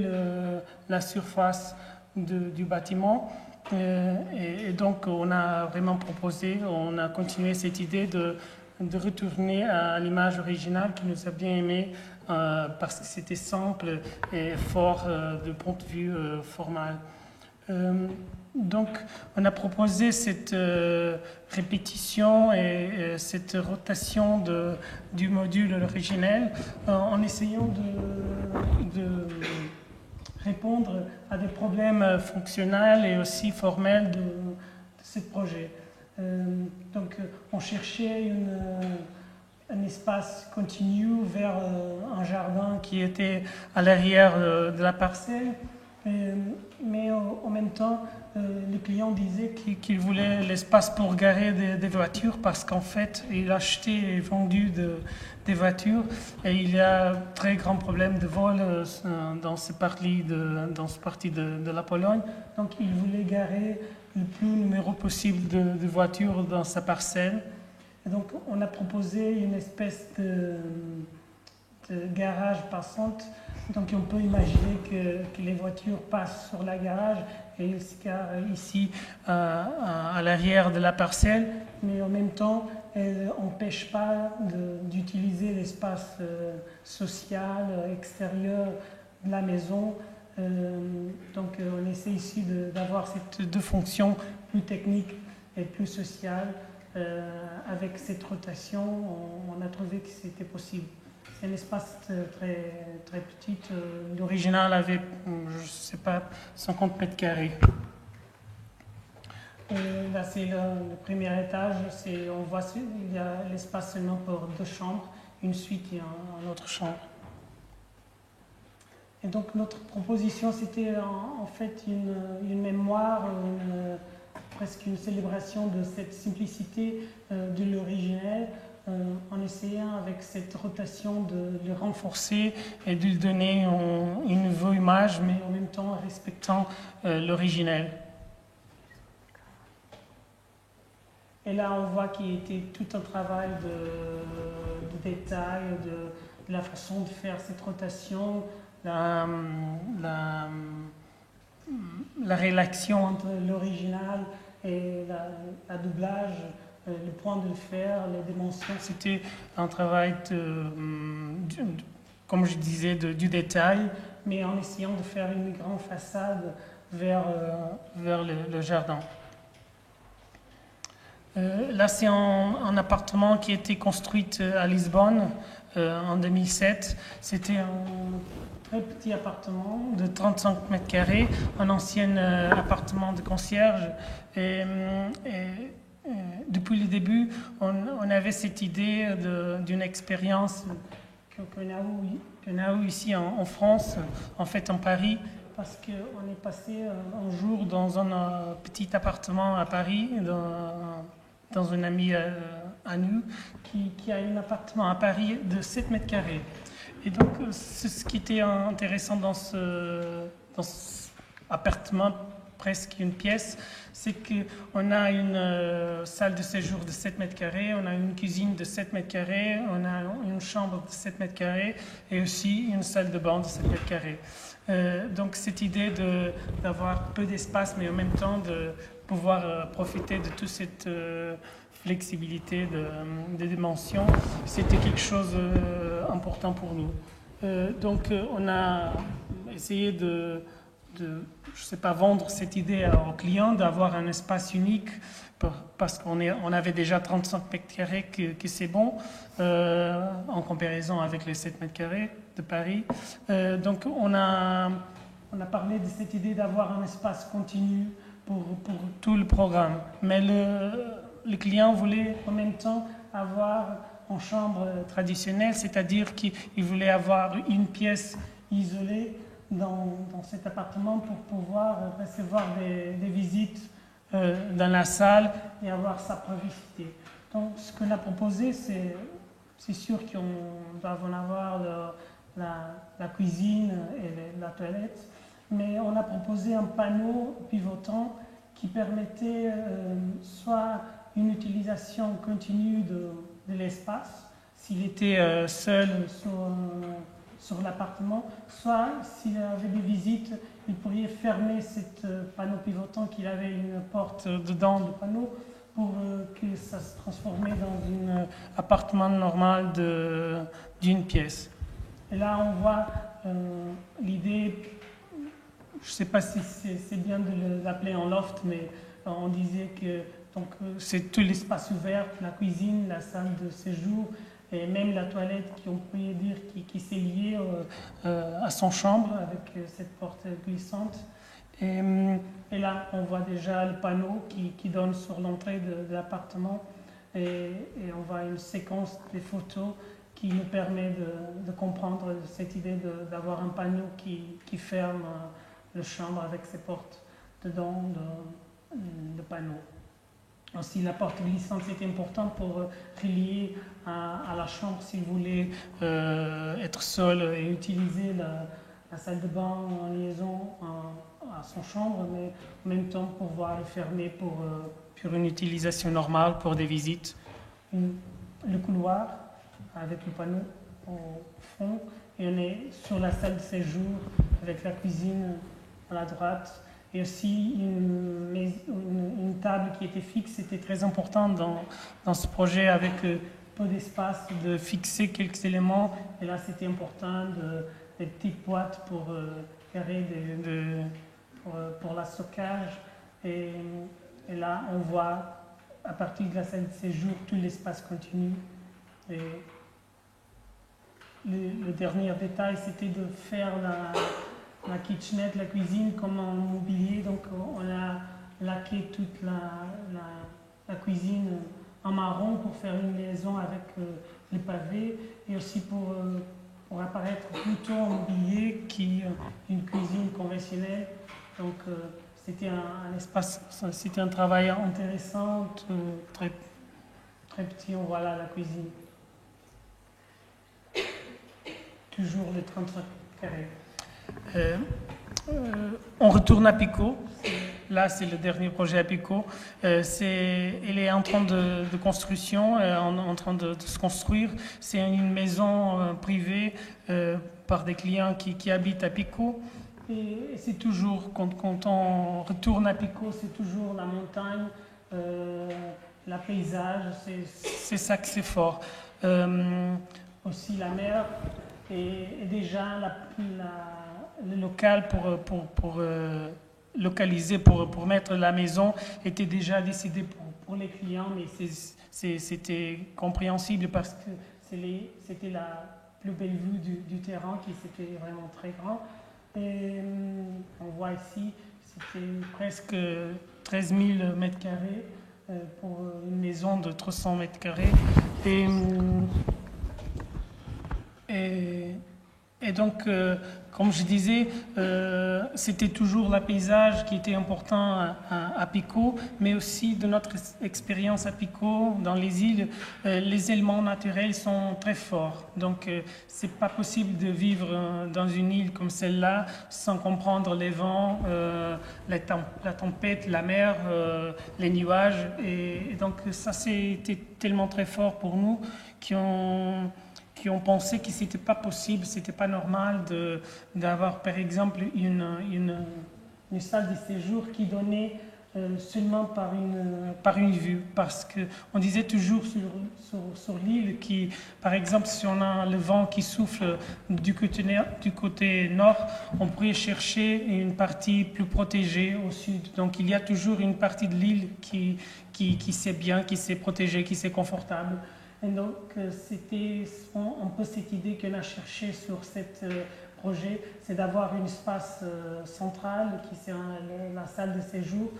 Speaker 3: la surface du bâtiment. Et donc, on a vraiment proposé, on a continué cette idée de retourner à l'image originale qui nous a bien aimé parce que c'était simple et fort de point de vue formal. Donc, on a proposé cette répétition et cette rotation du module originel en essayant de répondre à des problèmes fonctionnels et aussi formels de ce projet. Donc, on cherchait un espace continu vers un jardin qui était à l'arrière de la parcelle. Mais en même temps, le client disait qu'il voulait l'espace pour garer des voitures parce qu'en fait, il achetait et vendu des voitures et il y a très grand problème de vol dans ce parti de la Pologne. Donc il voulait garer le plus numéro possible de voitures dans sa parcelle. Et donc on a proposé une espèce de garage passante. Donc on peut imaginer que les voitures passent sur la garage et ils se garent ici à l'arrière de la parcelle, mais en même temps, elles n'empêchent pas d'utiliser l'espace social, extérieur de la maison. Donc on essaie ici d'avoir ces deux fonctions plus techniques et plus sociales. Avec cette rotation, on a trouvé que c'était possible. C'est un espace très, très petit. L'original avait, je ne sais pas, 50 mètres carrés. Et là, c'est le premier étage. On voit qu'il y a l'espace seulement pour 2 chambres, une suite et une autre chambre. Et donc, notre proposition, c'était en fait une mémoire, presque une célébration de cette simplicité de l'originel. En essayant avec cette rotation de le renforcer et de lui donner une nouvelle image, mais en même temps en respectant l'originel. Et là, on voit qu'il y était tout un travail de détail, de la façon de faire cette rotation, la relation entre l'original et la doublage. Le point de le faire, les dimensions, c'était un travail, comme je disais, du détail, mais en essayant de faire une grande façade vers le jardin. Là, c'est un appartement qui a été construit à Lisbonne en 2007. C'était un très petit appartement de 35 mètres carrés, un ancien appartement de concierge. Depuis le début, on avait cette idée d'une expérience qu'on a eue ici en France, en fait en Paris, parce qu'on est passé un jour dans un petit appartement à Paris, dans un ami à nous, qui a un appartement à Paris de 7 mètres carrés. Et donc, ce qui était intéressant dans cet appartement, presque une pièce, c'est qu'on a une salle de séjour de 7 mètres carrés, on a une cuisine de 7 mètres carrés, on a une chambre de 7 mètres carrés et aussi une salle de bain de 7 mètres carrés. Donc cette idée d'avoir peu d'espace mais en même temps de pouvoir profiter de toute cette flexibilité de dimensions, c'était quelque chose d'important pour nous. Donc on a essayé de je sais pas, vendre cette idée aux clients d'avoir un espace unique parce qu'on avait déjà 35 mètres carrés que c'est bon en comparaison avec les 7 mètres carrés de Paris. Donc on a parlé de cette idée d'avoir un espace continu pour tout le programme. Mais le client voulait en même temps avoir une chambre traditionnelle, c'est-à-dire qu'il voulait avoir une pièce isolée dans cet appartement pour pouvoir recevoir des visites dans la salle et avoir sa privacy. Donc ce qu'on a proposé, c'est sûr qu'on va en avoir la cuisine et la toilette, mais on a proposé un panneau pivotant qui permettait soit une utilisation continue de l'espace, s'il était seul sur l'appartement, soit s'il y avait des visites, il pourrait fermer ce panneau pivotant qu'il avait une porte dedans le panneau pour que ça se transformait dans un appartement normal d'une pièce. Et là, on voit l'idée, je ne sais pas si c'est bien de l'appeler en loft, mais on disait que c'est tout l'espace ouvert, la cuisine, la salle de séjour, et même la toilette, on pourrait dire, qui s'est liée à son chambre avec cette porte glissante. Et là, on voit déjà le panneau qui donne sur l'entrée de l'appartement et on voit une séquence des photos qui nous permet de comprendre cette idée d'avoir un panneau qui ferme la chambre avec ses portes dedans de panneaux. Aussi, la porte glissante, c'est important pour relier à la chambre si vous voulez être seul et utiliser la salle de bain en liaison à son chambre, mais en même temps pouvoir le fermer pour une utilisation normale, pour des visites. Le couloir avec le panneau au fond, et on est sur la salle de séjour avec la cuisine à la droite. Et aussi une table qui était fixe, c'était très important dans ce projet avec peu d'espace, de fixer quelques éléments. Et là, c'était important des petites boîtes pour carrer pour la stockage. Et là, on voit à partir de la salle de séjour tout l'espace continu. Et le dernier détail, c'était de faire la kitchenette, la cuisine comme en mobilier. Donc on a laqué toute la cuisine en marron pour faire une liaison avec les pavés et aussi pour apparaître plutôt en mobilier qu'une cuisine conventionnelle. Donc c'était un espace, c'était un travail intéressant, très, très petit. On voit là la cuisine. Toujours les 35 carrés. On retourne à Pico. Là, c'est le dernier projet à Pico. Il est en train de construction, en train de se construire. C'est une maison privée par des clients qui habitent à Pico. Et c'est toujours, quand on retourne à Pico, c'est toujours la montagne, le paysage, c'est ça que c'est fort. Aussi la mer et déjà le local pour localiser, pour mettre la maison était déjà décidé pour les clients, mais c'était compréhensible parce que c'était la plus belle vue du terrain qui c'était vraiment très grand. Et on voit ici, c'était presque 13 000 mètres carrés pour une maison de 300 mètres carrés. Et donc, comme je disais, c'était toujours le paysage qui était important à Pico, mais aussi de notre expérience à Pico, dans les îles, les éléments naturels sont très forts. Donc, c'est pas possible de vivre dans une île comme celle-là sans comprendre les vents, la tempête, la mer, les nuages. Et donc, ça, c'était tellement très fort pour nous qui ont pensé que c'était pas possible, c'était pas normal d'avoir par exemple une salle de séjour qui donnait seulement par une vue, parce que on disait toujours sur l'île qui, par exemple, si on a le vent qui souffle du côté nord, on pourrait chercher une partie plus protégée au sud. Donc il y a toujours une partie de l'île qui sait bien, qui s'est protégée, qui s'est confortable. Et donc, c'était un peu cette idée qu'on a cherché sur ce projet, c'est d'avoir un espace central, qui c'est la salle de séjour,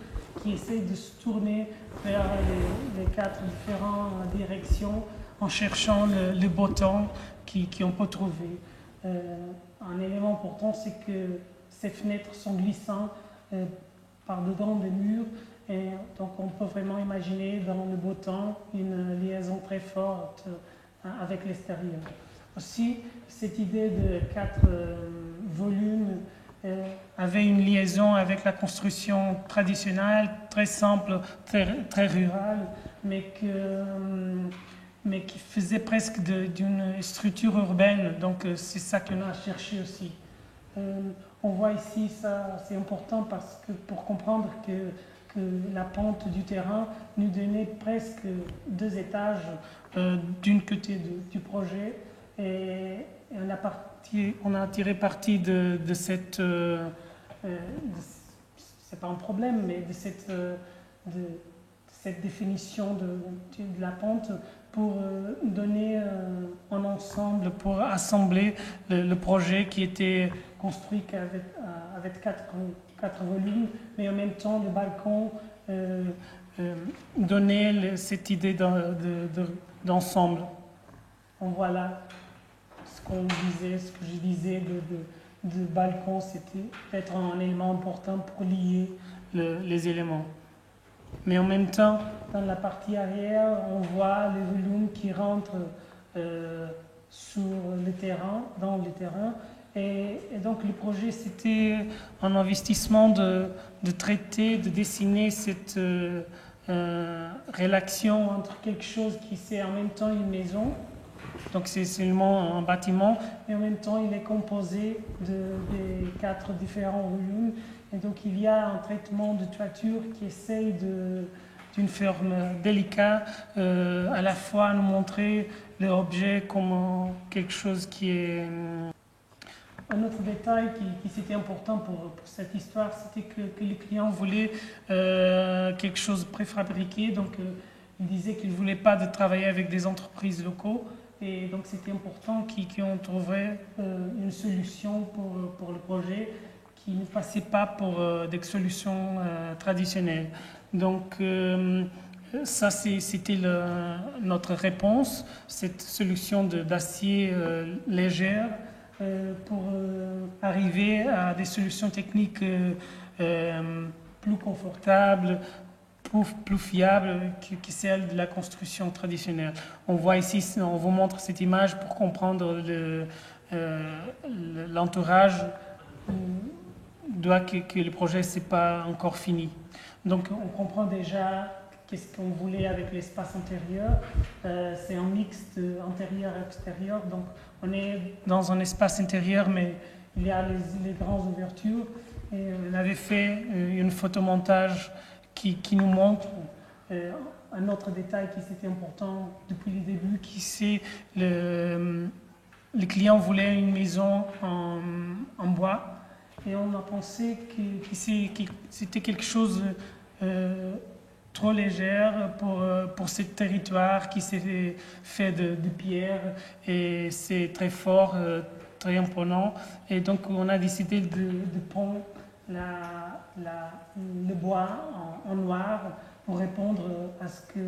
Speaker 3: qui essaie de se tourner vers les 4 différentes directions en cherchant le beau temps qu'on peut trouver. Un élément important, c'est que ces fenêtres sont glissantes par-dedans des murs. Et donc on peut vraiment imaginer dans le beau temps une liaison très forte avec l'extérieur. Aussi, cette idée de 4 volumes avait une liaison avec la construction traditionnelle, très simple, très rurale, mais qui faisait presque d'une structure urbaine. Donc c'est ça qu'on a cherché aussi. On voit ici, ça c'est important parce que pour comprendre que la pente du terrain nous donnait presque 2 étages d'une côté du projet et on a tiré parti de cette c'est pas un problème, mais de cette définition de la pente pour donner un ensemble, pour assembler le projet qui était construit avec 4 volumes, mais en même temps le balcon donnait cette idée d'ensemble. On voit là ce que je disais de balcon, c'était peut-être un élément important pour lier les éléments. Mais en même temps, dans la partie arrière, on voit les volumes qui rentrent sur le terrain, dans le terrain. Et donc le projet, c'était un investissement de traiter, de dessiner cette relation entre quelque chose qui c'est en même temps une maison, donc c'est seulement un bâtiment, et en même temps il est composé des 4 différents volumes. Et donc il y a un traitement de toiture qui essaye d'une forme délicate, à la fois nous montrer l'objet comme quelque chose qui est... Un autre détail qui c'était important pour cette histoire, c'était que les clients voulaient quelque chose préfabriqué. Donc, ils disaient qu'ils ne voulaient pas de travailler avec des entreprises locaux. Et donc, c'était important qu'on trouverait une solution pour le projet qui ne passait pas pour des solutions traditionnelles. Donc, ça, c'était notre réponse, cette solution d'acier légère, pour arriver à des solutions techniques plus confortables, plus fiables que celles de la construction traditionnelle. On voit ici, on vous montre cette image pour comprendre l'entourage que le projet n'est pas encore fini. Donc on comprend déjà qu'est-ce qu'on voulait avec l'espace intérieur. C'est un mix intérieur et extérieur. Donc, on est dans un espace intérieur, mais il y a les grandes ouvertures. Et on avait fait un photomontage qui nous montre un autre détail qui c'était important depuis le début, qui c'est le client voulait une maison en bois. Et on a pensé que c'était quelque chose trop légère pour ce territoire qui s'est fait de pierre, et c'est très fort, très imposant. Et donc on a décidé de prendre le bois en noir pour répondre à ce que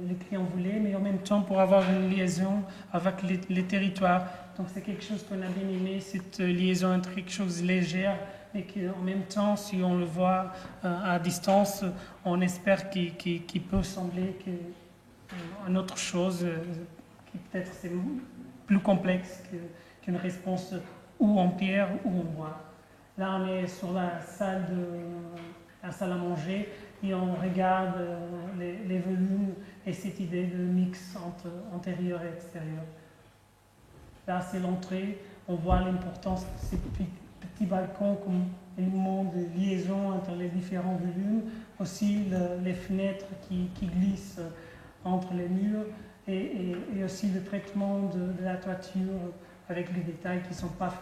Speaker 3: les clients voulaient, mais en même temps pour avoir une liaison avec les territoires. Donc c'est quelque chose qu'on a bien aimé, cette liaison entre quelque chose de léger, et qu'en même temps, si on le voit à distance, on espère qu'il peut sembler qu'une autre chose, qui peut-être c'est plus complexe qu'une réponse ou en pierre ou en bois. Là, on est sur la salle à manger et on regarde les volumes et cette idée de mix entre intérieur et extérieur. Là, c'est l'entrée. On voit l'importance de ces petits balcons comme élément de liaison entre les différents volumes. Aussi, les fenêtres qui glissent entre les murs et aussi le traitement de la toiture avec les détails qui ne sont pas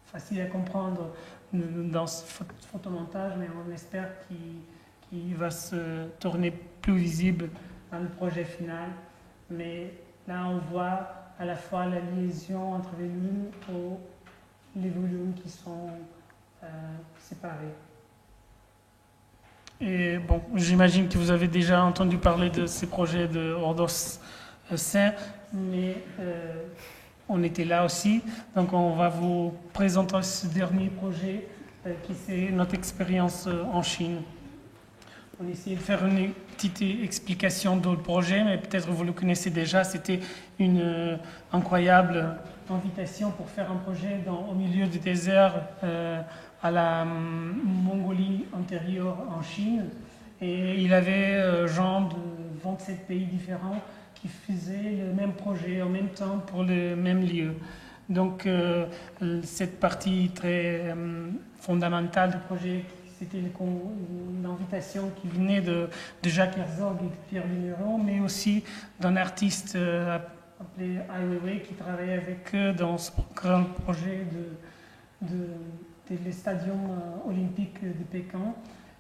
Speaker 3: faciles à comprendre dans ce photomontage, mais on espère qu'il va se tourner plus visible dans le projet final. Mais là, on voit à la fois la liaison entre les volumes et les volumes qui sont séparés. Et bon, j'imagine que vous avez déjà entendu parler de ces projets de Ordos Saint, mais on était là aussi. Donc on va vous présenter ce dernier projet qui c'est notre expérience en Chine. On essayait de faire une petite explication de notre projet, mais peut-être vous le connaissez déjà. C'était une incroyable invitation pour faire un projet au milieu du désert à la Mongolie antérieure en Chine. Et il avait gens de 27 pays différents qui faisaient le même projet en même temps pour le même lieu. Donc cette partie très fondamentale du projet, c'était une invitation qui venait de Jacques Herzog et de Pierre Vigneron, mais aussi d'un artiste appelé Ai Weiwei qui travaillait avec eux dans ce grand projet des stadiums olympiques de Pékin.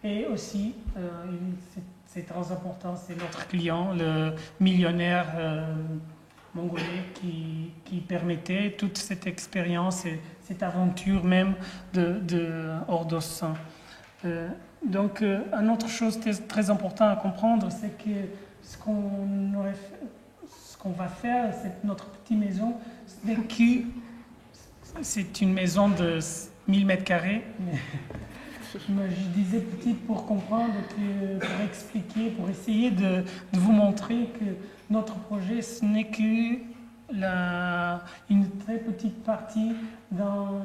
Speaker 3: Et aussi, c'est très important, c'est notre client, le millionnaire mongolais qui permettait toute cette expérience et cette aventure même de Ordos Saint. Donc, une autre chose très importante à comprendre, c'est que ce qu'on va faire, c'est notre petite maison, c'est une maison de 1000 mètres carrés. Je disais petit pour comprendre, pour expliquer, pour essayer de vous montrer que notre projet, ce n'est que une très petite partie d'un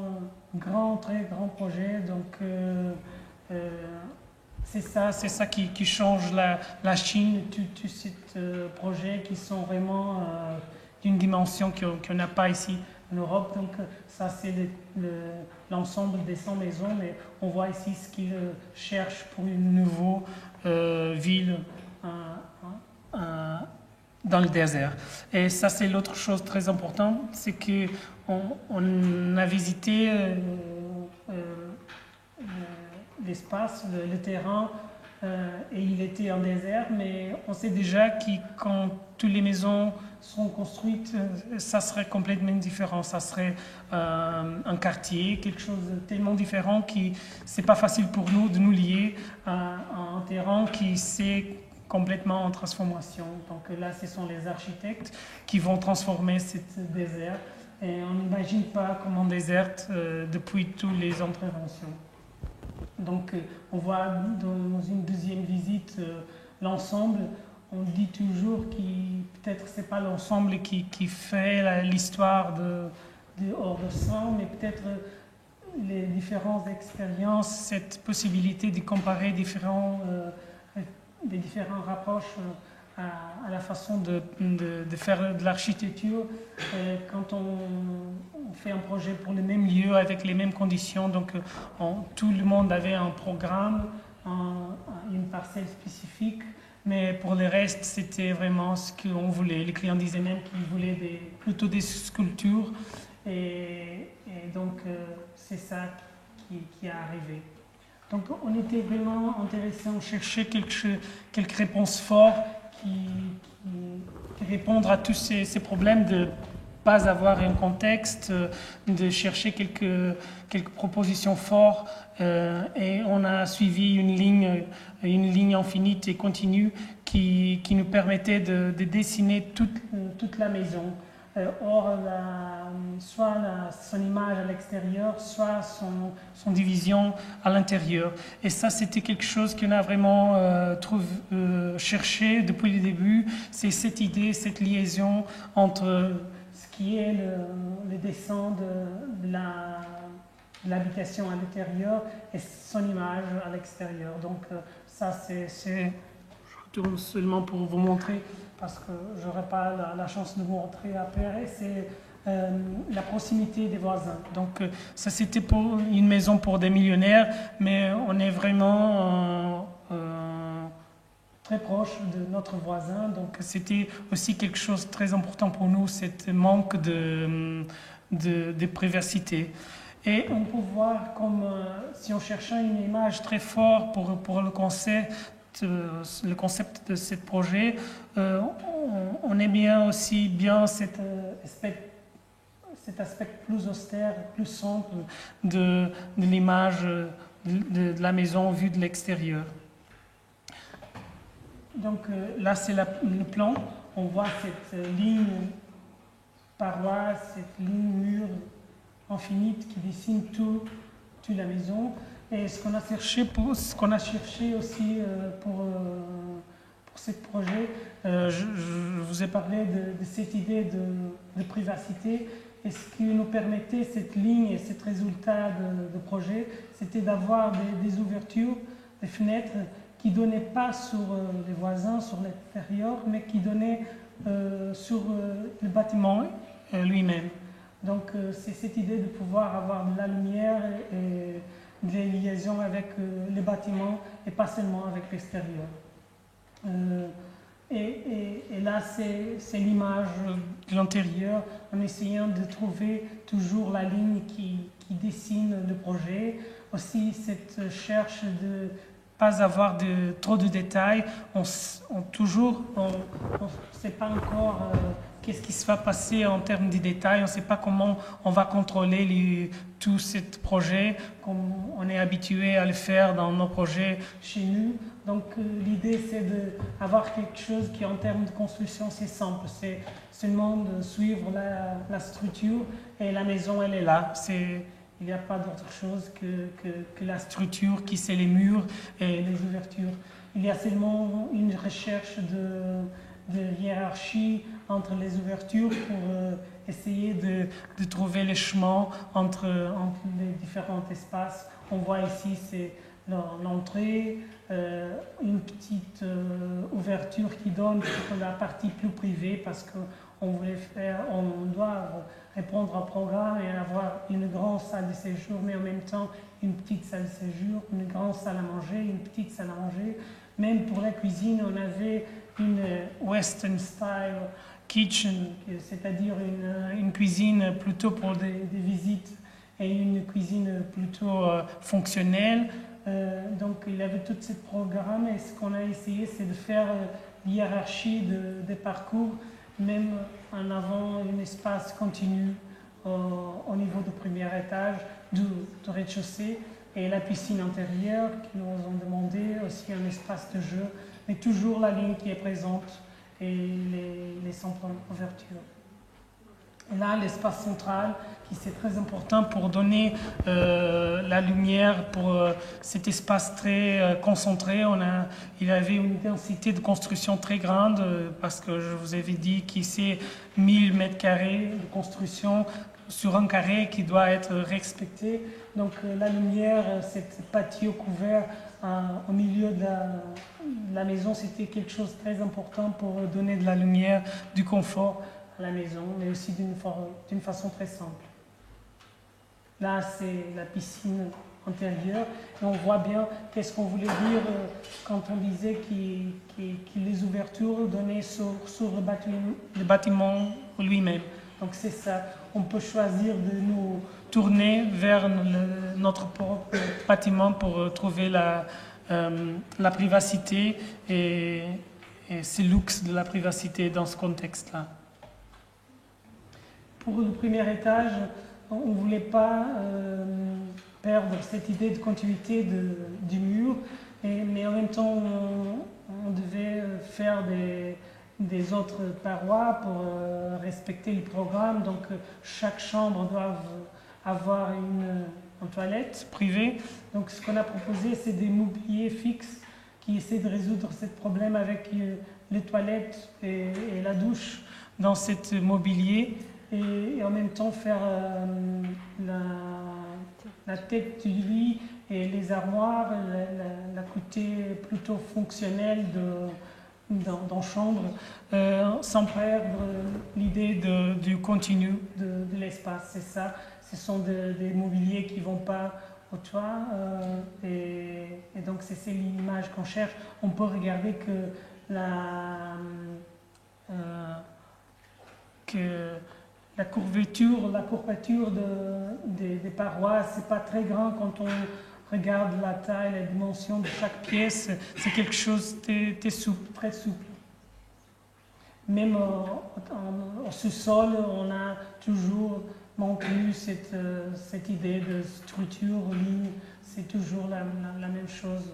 Speaker 3: très grand projet. Donc, c'est ça qui change la Chine, tous ces projets qui sont vraiment d'une dimension qu'on n'a pas ici en Europe. Donc ça c'est l'ensemble des 100 maisons, mais on voit ici ce qu'ils cherchent pour une nouvelle ville dans le désert. Et ça c'est l'autre chose très importante, c'est qu'on a visité l'espace, le terrain, et il était en désert, mais on sait déjà que quand toutes les maisons seront construites, ça serait complètement différent. Ça serait un quartier, quelque chose de tellement différent que c'est pas facile pour nous de nous lier à un terrain qui c'est complètement en transformation. Donc là, ce sont les architectes qui vont transformer ce désert. Et on n'imagine pas comment déserte depuis toutes les interventions. Donc, on voit dans une deuxième visite l'ensemble. On dit toujours que peut-être ce n'est pas l'ensemble qui fait l'histoire de Hors-de-Sang, mais peut-être les différentes expériences, cette possibilité de comparer des différents rapproches à la façon de faire de l'architecture quand on fait un projet pour le même lieu avec les mêmes conditions. Donc tout le monde avait un programme, une parcelle spécifique, mais pour le reste c'était vraiment ce qu'on voulait. Les clients disaient même qu'ils voulaient plutôt des sculptures et donc c'est ça qui est arrivé. Donc on était vraiment intéressés, on cherchait quelques réponses fortes qui répondent à tous ces problèmes de ne pas avoir un contexte, de chercher quelques propositions fortes. Et on a suivi une ligne infinie et continue qui nous permettait de dessiner toute la maison. Or, soit son image à l'extérieur, soit son division à l'intérieur. Et ça, c'était quelque chose qu'on a vraiment cherché depuis le début. C'est cette idée, cette liaison entre ce qui est le dessin de l'habitation à l'intérieur et son image à l'extérieur. Donc ça, je retourne seulement pour vous montrer, parce que je n'aurai pas la chance de vous montrer après, c'est la proximité des voisins. Donc ça c'était pour une maison pour des millionnaires, mais on est vraiment très proche de notre voisin. Donc c'était aussi quelque chose de très important pour nous, ce manque de privacité. Et on peut voir comme si on cherchait une image très forte pour le concept de ce projet, on aime bien aussi cet aspect plus austère, plus simple de l'image de la maison vue de l'extérieur. Donc là c'est le plan, on voit cette ligne paroi, cette ligne mur infinie qui dessine toute la maison. Et ce qu'on a cherché aussi pour ce projet, je vous ai parlé de cette idée de privacité. Et ce qui nous permettait, cette ligne et ce résultat de projet, c'était d'avoir des ouvertures, des fenêtres qui ne donnaient pas sur les voisins, sur l'extérieur, mais qui donnaient sur le bâtiment lui-même. Donc c'est cette idée de pouvoir avoir de la lumière et des liaisons avec les bâtiments et pas seulement avec l'extérieur. Et là, c'est l'image de l'intérieur en essayant de trouver toujours la ligne qui dessine le projet. Aussi, cette recherche de pas avoir trop de détails. On ne sait pas encore qu'est-ce qui se va passer en termes de détails. On ne sait pas comment on va contrôler tout ce projet, comme on est habitué à le faire dans nos projets chez nous. Donc l'idée, c'est d'avoir quelque chose qui, en termes de construction, c'est simple. C'est seulement de suivre la structure et la maison, elle est là. Il n'y a pas d'autre chose que la structure qui c'est les murs et les ouvertures. Il y a seulement une recherche de hiérarchie entre les ouvertures pour essayer de trouver le chemin entre les différents espaces. On voit ici, c'est l'entrée, une petite ouverture qui donne sur la partie plus privée parce qu'on doit répondre au programme et avoir une grande salle de séjour, mais en même temps une petite salle de séjour, une grande salle à manger, une petite salle à manger. Même pour la cuisine, on avait une Western style kitchen, c'est-à-dire une cuisine plutôt pour des visites et une cuisine plutôt fonctionnelle. Donc il y avait tout ce programme et ce qu'on a essayé, c'est de faire l'hiérarchie des parcours, même en avant un espace continu au niveau du premier étage, du rez-de-chaussée, et la piscine intérieure qui nous ont demandé aussi un espace de jeu, mais toujours la ligne qui est présente et les simples ouvertures. Et là, l'espace central, qui c'est très important pour donner la lumière pour cet espace très concentré. Il y avait une densité de construction très grande parce que je vous avais dit qu'il c'est 1000 mètres carrés de construction sur un carré qui doit être respecté. Donc la lumière, cet patio couvert au milieu de la maison, c'était quelque chose de très important pour donner de la lumière, du confort à la maison, mais aussi d'une façon très simple. Là, c'est la piscine intérieure et on voit bien qu'est-ce qu'on voulait dire quand on disait que les ouvertures donnaient sur le bâtiment lui-même. Donc c'est ça, on peut choisir de nous tourner vers notre propre bâtiment pour trouver la privacité et ce luxe de la privacité dans ce contexte-là. Pour le premier étage, on ne voulait pas perdre cette idée de continuité du mur, mais en même temps, on devait faire des autres parois pour respecter le programme. Donc, chaque chambre doit avoir une toilette privée. Donc, ce qu'on a proposé, c'est des mobiliers fixes qui essaient de résoudre ce problème avec les toilettes et la douche dans ce mobilier. Et en même temps faire la tête du lit et les armoires, la côté plutôt fonctionnelle dans chambre, sans perdre l'idée du continu de l'espace. C'est ça, ce sont des mobiliers qui ne vont pas au toit et donc c'est l'image qu'on cherche. On peut regarder que la courbature des parois, c'est pas très grand quand on regarde la taille, la dimension de chaque pièce. C'est quelque chose de souple, très souple. Même au sous-sol, on a toujours maintenu cette idée de structure, ligne. C'est toujours la même chose.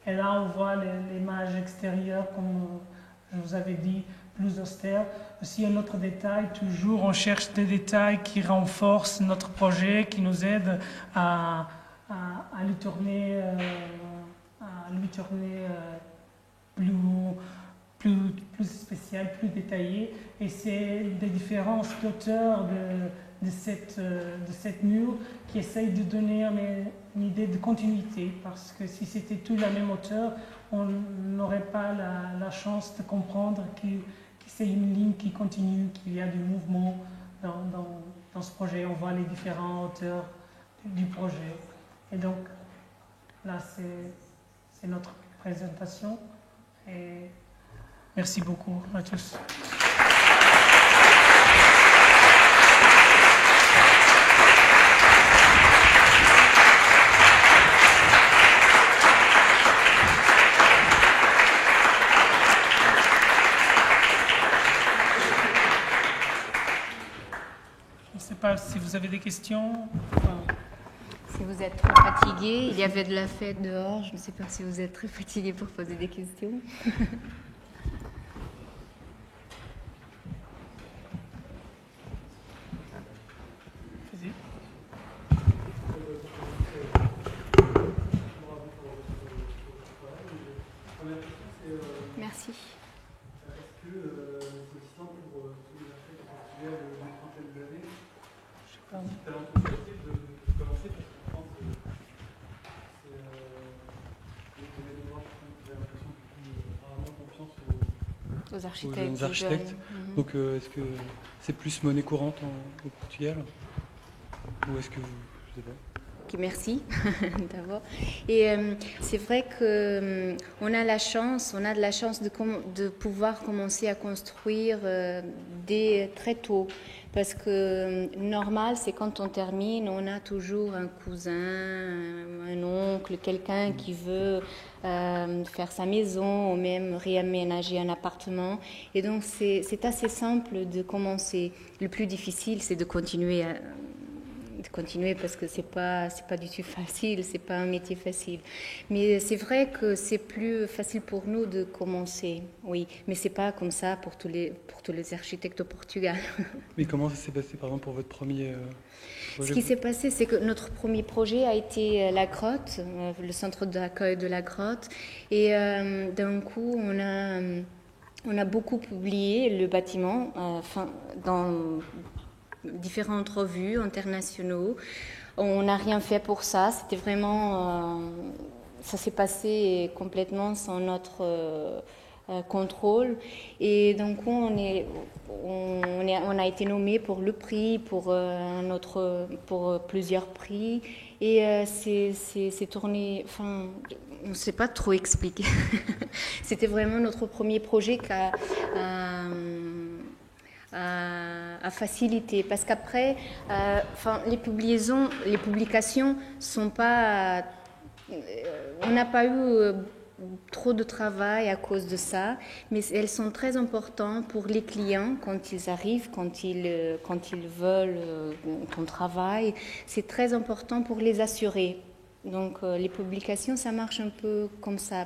Speaker 3: Et là, on voit l'image extérieure, comme je vous avais dit, plus austère. Aussi un autre détail, toujours on cherche des détails qui renforcent notre projet, qui nous aident à lui tourner, plus spécial, plus détaillé. Et c'est des différences d'auteur de cette mur qui essayent de donner une idée de continuité, parce que si c'était tout la même hauteur, on n'aurait pas la chance de comprendre que c'est une ligne qui continue, qu'il y a du mouvement dans ce projet. On voit les différentes hauteurs du projet. Et donc, là, c'est notre présentation. Et merci beaucoup à tous. Je ne sais pas si vous avez des questions.
Speaker 2: Si vous êtes trop fatigué, il y avait de la fête dehors. Je ne sais pas si vous êtes très fatigué pour poser des questions.
Speaker 3: Vas-y.
Speaker 4: première question, c'est
Speaker 2: Merci.
Speaker 4: est-ce que c'est aussi simple pour tous les architectes au Portugal d'une trentaine d'années c'est talentueux facile de commencer parce qu'en France, c'est les domaines de droit, j'ai l'impression qu'ils ont rarement confiance
Speaker 2: Aux
Speaker 4: aux
Speaker 2: architectes.
Speaker 4: jeunes architectes. Donc est-ce que c'est plus monnaie courante au Portugal ou est-ce que vous, je sais pas.
Speaker 2: Ok, merci d'abord. Et c'est vrai que on a de la chance de pouvoir commencer à construire dès très tôt. Parce que normal, c'est quand on termine, on a toujours un cousin, un oncle, quelqu'un qui veut faire sa maison ou même réaménager un appartement. Et donc, c'est assez simple de commencer. Le plus difficile, c'est de continuer parce que c'est pas du tout facile, c'est pas un métier facile. Mais c'est vrai que c'est plus facile pour nous de commencer, oui. Mais c'est pas comme ça pour tous les architectes au Portugal.
Speaker 4: Mais comment ça s'est passé par exemple pour votre premier projet?
Speaker 2: Ce qui s'est passé, c'est que notre premier projet a été la grotte, le centre d'accueil de la grotte. Et d'un coup, on a beaucoup publié le bâtiment dans différentes revues internationaux. On n'a rien fait pour ça. C'était vraiment... ça s'est passé complètement sans notre contrôle. Et donc, on a été nommé pour le prix, pour plusieurs prix. Et c'est tourné... Enfin, on ne sait pas trop expliquer. C'était vraiment notre premier projet à faciliter, parce qu'après, les publications sont pas, on n'a pas eu trop de travail à cause de ça, mais elles sont très importantes pour les clients quand ils arrivent, quand ils veulent qu'on travaille. C'est très important pour les assurer. Donc les publications, ça marche un peu comme ça.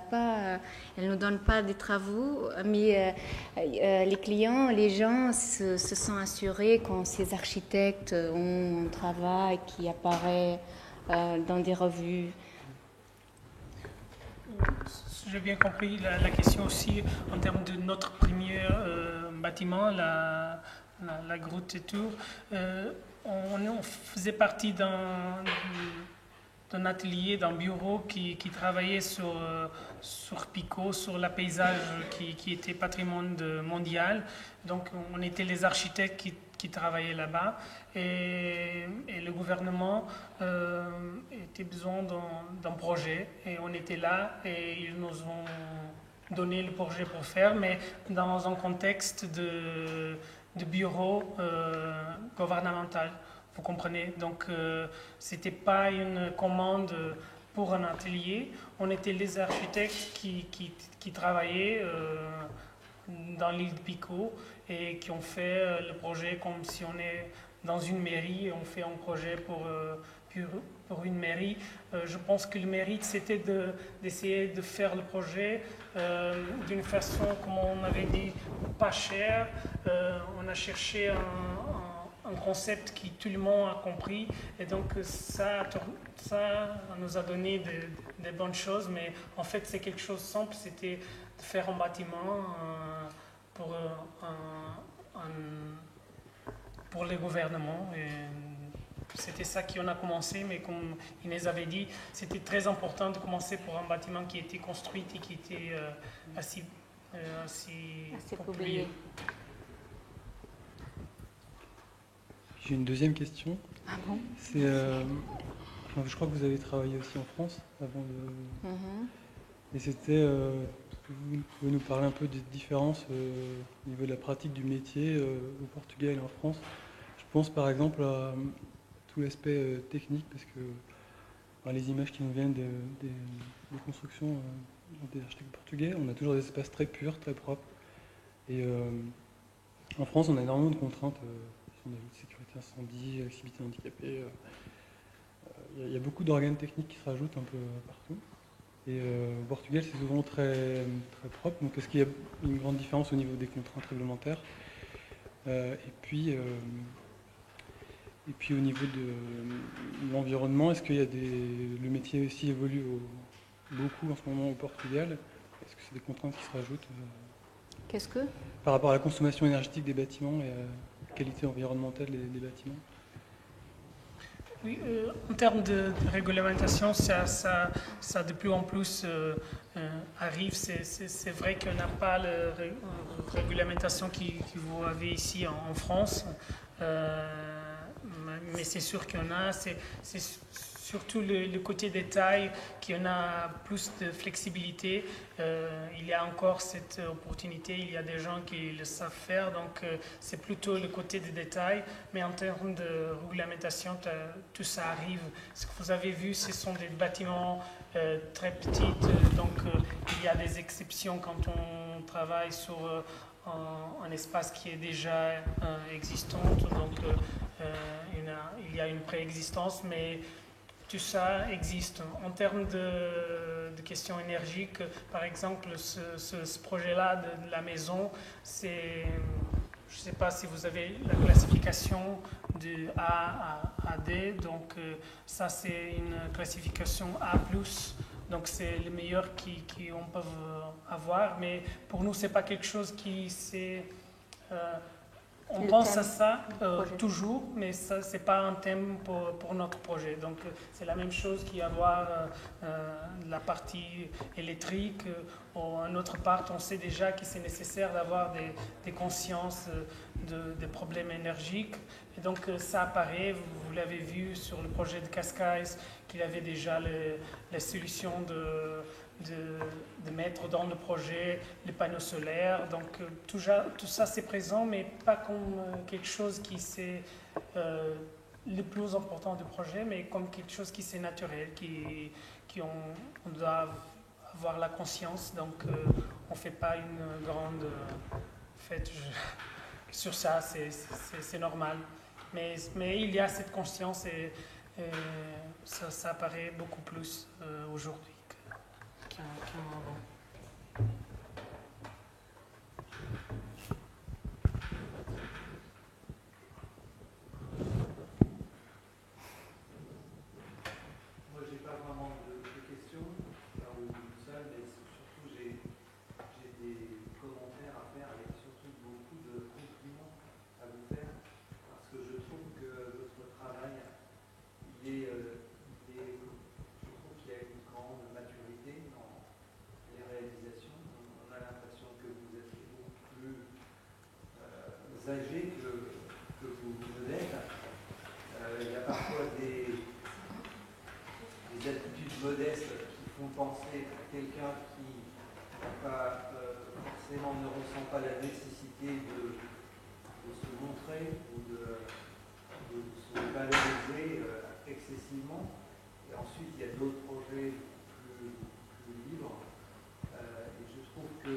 Speaker 2: Elles ne nous donnent pas des travaux, mais les clients, les gens se sont assurés quand ces architectes ont un travail qui apparaît dans des revues.
Speaker 3: J'ai bien compris la question aussi en termes de notre premier bâtiment, la Grotte et Tour. On faisait partie d'un atelier, d'un bureau qui travaillait sur Pico, sur le paysage qui était patrimoine mondial. Donc on était les architectes qui travaillaient là-bas et le gouvernement était besoin d'un projet et on était là et ils nous ont donné le projet pour faire, mais dans un contexte de bureau gouvernemental. Vous comprenez? Donc, c'était pas une commande pour un atelier. On était les architectes qui travaillaient dans l'île de Pico et qui ont fait le projet comme si on est dans une mairie et on fait un projet pour une mairie. Je pense que le mérite, c'était d'essayer de faire le projet d'une façon, comme on avait dit, pas chère. On a cherché un concept qui tout le monde a compris et donc ça nous a donné des bonnes choses, mais en fait c'est quelque chose de simple, c'était de faire un bâtiment pour le gouvernement et c'était ça qu'on a commencé, mais comme Inès avait dit, c'était très important de commencer pour un bâtiment qui était construit et qui était assez publié.
Speaker 4: J'ai une deuxième question.
Speaker 2: Ah bon?
Speaker 4: C'est, je crois que vous avez travaillé aussi en France avant de... Et c'était, vous pouvez nous parler un peu des différences au niveau de la pratique du métier au Portugal et en France. Je pense par exemple à tout l'aspect technique, parce que les images qui nous viennent des constructions des architectes portugais, on a toujours des espaces très purs, très propres. Et en France, on a énormément de contraintes. On a de sécurité incendie, accessibilité handicapée. Il y a beaucoup d'organes techniques qui se rajoutent un peu partout. Et au Portugal, c'est souvent très, très propre. Donc, est-ce qu'il y a une grande différence au niveau des contraintes réglementaires? Et puis au niveau de l'environnement, est-ce qu'il y a le métier aussi évolue beaucoup en ce moment au Portugal? Est-ce que c'est des contraintes qui se rajoutent
Speaker 2: Qu'est-ce que?
Speaker 4: par rapport à la consommation énergétique des bâtiments et à la qualité environnementale des bâtiments?
Speaker 3: Oui, en termes de réglementation, ça de plus en plus arrive. C'est vrai qu'on n'a pas la réglementation que vous avez ici en France, mais c'est sûr qu'il y en a. C'est surtout le côté détail qu'on a plus de flexibilité. Il y a encore cette opportunité, il y a des gens qui le savent faire, donc c'est plutôt le côté des détails. Mais en termes de réglementation, tout ça arrive. Ce que vous avez vu, ce sont des bâtiments très petits, donc il y a des exceptions quand on travaille sur un espace qui est déjà existant, donc il y a une préexistence, mais tout ça existe. En termes de questions énergiques, par exemple, ce projet-là de la maison, c'est, je ne sais pas si vous avez la classification de A à D, donc ça c'est une classification A+, donc c'est le meilleur qu'on peut avoir, mais pour nous c'est pas quelque chose qui c'est... on pense à ça toujours, mais ça c'est pas un thème pour notre projet. Donc c'est la même chose qu'avoir la partie électrique. En autre part, on sait déjà que c'est nécessaire d'avoir des consciences des problèmes énergiques. Et donc ça apparaît, vous l'avez vu sur le projet de Cascais, qu'il y avait déjà les solutions de mettre dans le projet les panneaux solaires. Donc tout ça c'est présent, mais pas comme quelque chose qui c'est le plus important du projet, mais comme quelque chose qui c'est naturel, on doit avoir la conscience. Donc on ne fait pas une grande fête sur ça, c'est normal. Mais il y a cette conscience et ça apparaît beaucoup plus aujourd'hui qu'avant.
Speaker 1: Moi, j'ai pas vraiment de questions, seul, mais surtout j'ai des commentaires à faire et surtout beaucoup de compliments à vous faire, parce que je trouve que votre travail, je trouve qu'il y a une grande maturité dans les réalisations. On a l'impression que vous êtes beaucoup plus âgé que vous l'êtes. Il y a parfois des attitudes modestes qui font penser à quelqu'un qui forcément ne ressent pas la nécessité de se montrer ou de se valoriser excessivement. Et ensuite, il y a d'autres projets plus libres. Et je trouve que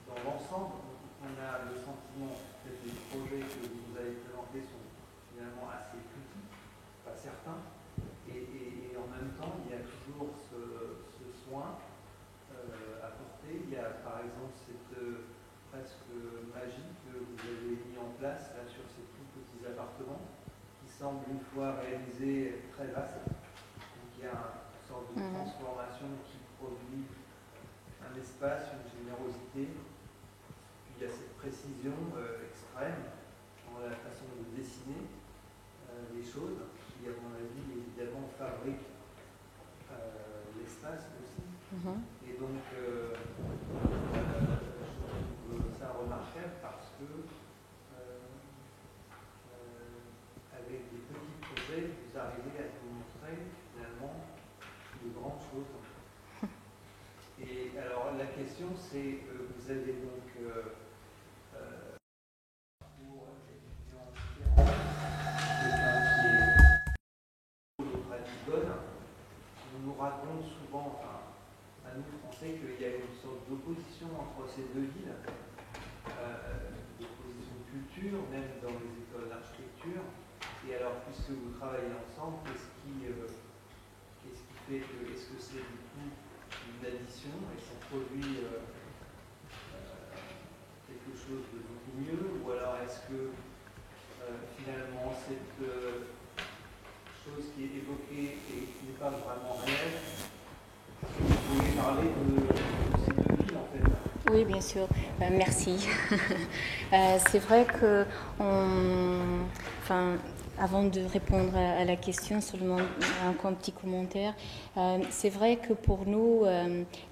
Speaker 1: dans l'ensemble, on a le sentiment que les projets que vous avez présentés sont finalement assez petits, pas certains. Et en même temps, il y a toujours ce soin apporté. Il y a par exemple cette presque magie que vous avez mis en place là, sur ces tout petits appartements qui semblent une fois réalisés très vastes. Donc il y a une sorte de transformation qui produit un espace, une générosité. Puis il y a cette précision extrême dans la façon de dessiner les choses qui, à mon avis, évidemment fabrique l'espace aussi. Et donc, je trouve ça remarquable parce que avec des petits projets, vous arrivez à vous montrer finalement de grandes choses. Et alors, la question, c'est, vous avez donc pour étudiants différents, quelqu'un qui est auprès de Lisbonne, on nous raconte souvent, enfin, à nous Français, qu'il y a une sorte d'opposition entre ces deux villes, d'opposition de culture, même dans les écoles d'architecture. Et alors, puisque vous travaillez ensemble, qu'est-ce qui fait que, est-ce que c'est du coup une addition et ça produit quelque chose de beaucoup mieux, ou alors est-ce que finalement cette chose qui est évoquée et qui n'est pas vraiment réelle,
Speaker 4: parler de ces deux villes en fait.
Speaker 2: Oui, bien sûr. Merci. C'est vrai que, avant de répondre à la question, seulement un petit commentaire. C'est vrai que pour nous,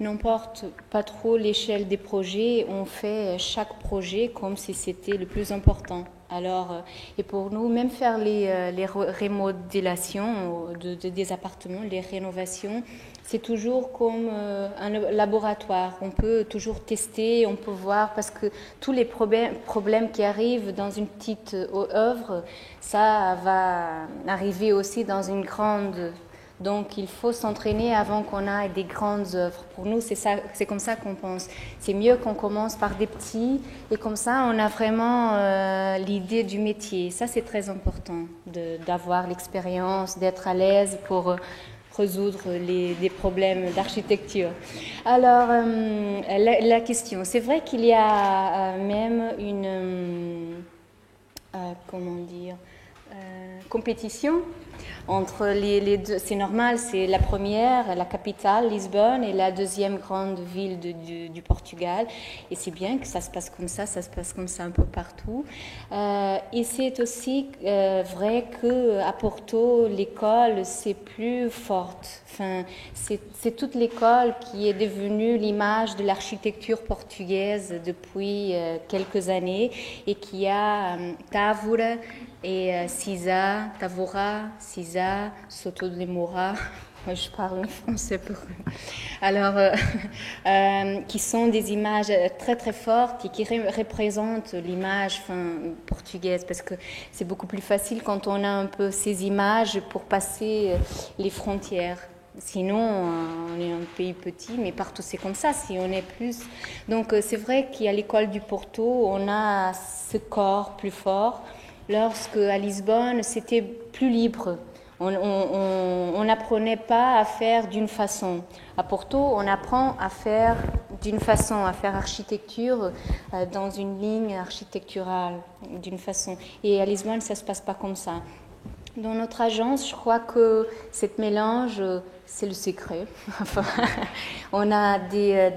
Speaker 2: n'importe pas trop l'échelle des projets, on fait chaque projet comme si c'était le plus important. Alors, et pour nous, même faire les remodélations des appartements, les rénovations, c'est toujours comme un laboratoire. On peut toujours tester, on peut voir, parce que tous les problèmes qui arrivent dans une petite œuvre, ça va arriver aussi dans une grande. Donc, il faut s'entraîner avant qu'on ait des grandes œuvres. Pour nous, c'est comme ça qu'on pense. C'est mieux qu'on commence par des petits, et comme ça, on a vraiment l'idée du métier. Ça, c'est très important, d'avoir l'expérience, d'être à l'aise pour résoudre des problèmes d'architecture. Alors, la question, c'est vrai qu'il y a même une, compétition entre les deux. C'est normal, c'est la première, la capitale, Lisbonne, et la deuxième grande ville du Portugal. Et c'est bien que ça se passe comme ça un peu partout. Et c'est aussi vrai qu'à Porto, l'école, c'est plus forte. Enfin, c'est toute l'école qui est devenue l'image de l'architecture portugaise depuis quelques années, et qui a Távora et Tavora, Cisa, Soto de Moura, je parle français pour eux. Alors, qui sont des images très très fortes et qui représentent l'image portugaise, parce que c'est beaucoup plus facile quand on a un peu ces images pour passer les frontières. Sinon, on est un pays petit, mais partout c'est comme ça, si on est plus. Donc, c'est vrai qu'à l'école du Porto, on a ce corps plus fort, lorsque à Lisbonne, c'était plus libre. On n'apprenait pas à faire d'une façon. À Porto, on apprend à faire d'une façon, à faire architecture dans une ligne architecturale d'une façon. Et à Lisbonne, ça ne se passe pas comme ça. Dans notre agence, je crois que cette mélange, c'est le secret. On a des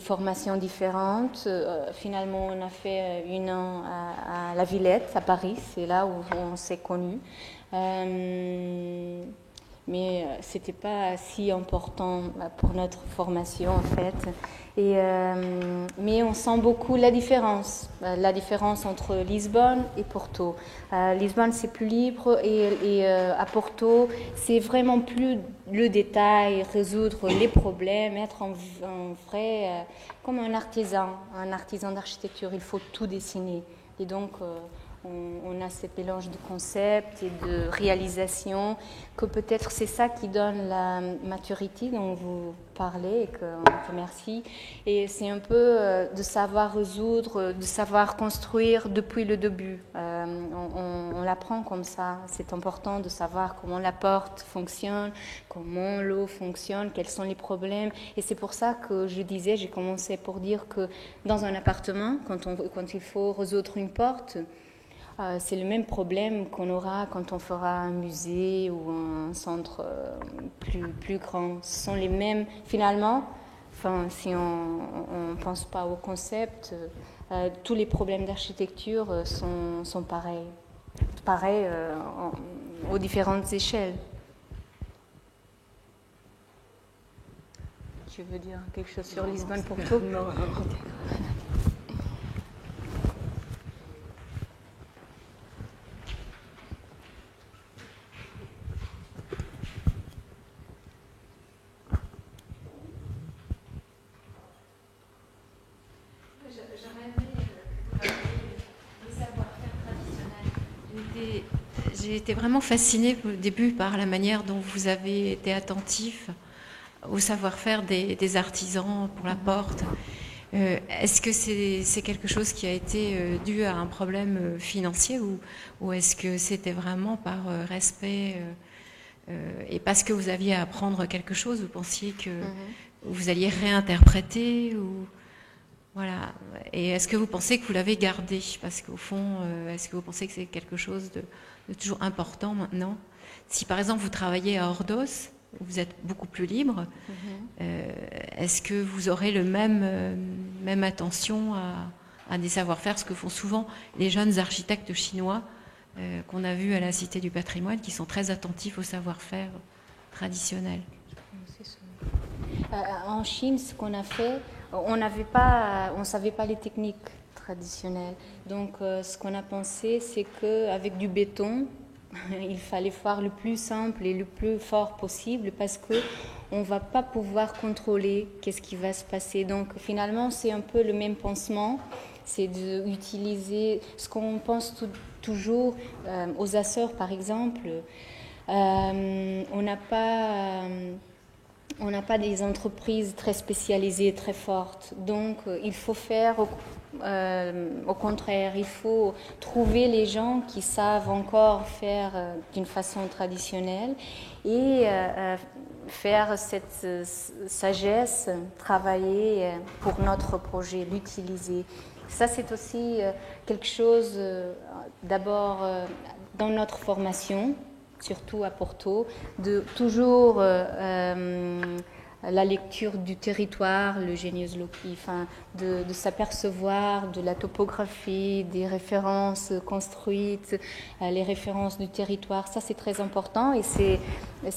Speaker 2: formations différentes. Finalement, on a fait une an à La Villette, à Paris. C'est là où on s'est connus. Mais ce n'était pas si important pour notre formation, en fait. Mais on sent beaucoup la différence entre Lisbonne et Porto. Lisbonne, c'est plus libre, et à Porto, c'est vraiment plus le détail, résoudre les problèmes, être en vrai comme un artisan d'architecture. Il faut tout dessiner. Et donc, on a ce mélange de concepts et de réalisation, que peut-être c'est ça qui donne la maturité dont vous parlez, et qu'on remercie. Et c'est un peu de savoir résoudre, de savoir construire depuis le début. On l'apprend comme ça. C'est important de savoir comment la porte fonctionne, comment l'eau fonctionne, quels sont les problèmes. Et c'est pour ça que j'ai commencé pour dire que dans un appartement, quand il faut résoudre une porte, c'est le même problème qu'on aura quand on fera un musée ou un centre plus grand. Ce sont les mêmes, finalement, si on ne pense pas au concept, tous les problèmes d'architecture sont pareils aux différentes échelles. Tu veux dire quelque chose sur Lisbonne pour tout?
Speaker 4: Non.
Speaker 5: J'ai été vraiment fascinée au début par la manière dont vous avez été attentif au savoir-faire des artisans pour la porte. Est-ce que c'est quelque chose qui a été dû à un problème financier, ou est-ce que c'était vraiment par respect et parce que vous aviez à apprendre quelque chose, vous pensiez que vous alliez réinterpréter, ou voilà. Et est-ce que vous pensez que vous l'avez gardé? Parce qu'au fond, est-ce que vous pensez que c'est quelque chose de toujours important maintenant? Si par exemple vous travaillez à Ordos, où vous êtes beaucoup plus libre. Est-ce que vous aurez le même attention à des savoir-faire, ce que font souvent les jeunes architectes chinois qu'on a vus à la Cité du Patrimoine, qui sont très attentifs au savoir-faire traditionnel?
Speaker 2: En Chine, ce qu'on a fait, on ne savait pas les techniques traditionnelles. Donc, ce qu'on a pensé, c'est qu'avec du béton, il fallait faire le plus simple et le plus fort possible parce qu'on ne va pas pouvoir contrôler qu'est-ce qui va se passer. Donc, finalement, c'est un peu le même pansement. C'est d'utiliser ce qu'on pense toujours aux Açores, par exemple. On n'a pas des entreprises très spécialisées, très fortes. Donc, il faut faire au contraire. Il faut trouver les gens qui savent encore faire d'une façon traditionnelle et faire cette sagesse, travailler pour notre projet, l'utiliser. Ça, c'est aussi quelque chose, d'abord, dans notre formation, surtout à Porto, de toujours la lecture du territoire, le genius loci, enfin, de s'apercevoir de la topographie, des références construites, les références du territoire. Ça, c'est très important et c'est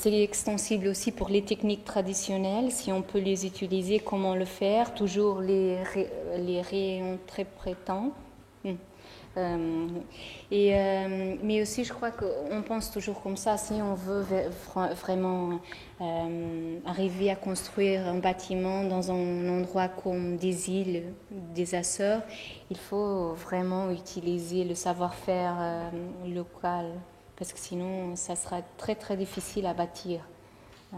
Speaker 2: extensible aussi pour les techniques traditionnelles, si on peut les utiliser, comment le faire, toujours les réinterprétant. Mais aussi, je crois qu'on pense toujours comme ça. Si on veut vraiment arriver à construire un bâtiment dans un endroit comme des îles, des Açores, il faut vraiment utiliser le savoir-faire local, parce que sinon, ça sera très très difficile à bâtir.
Speaker 3: Je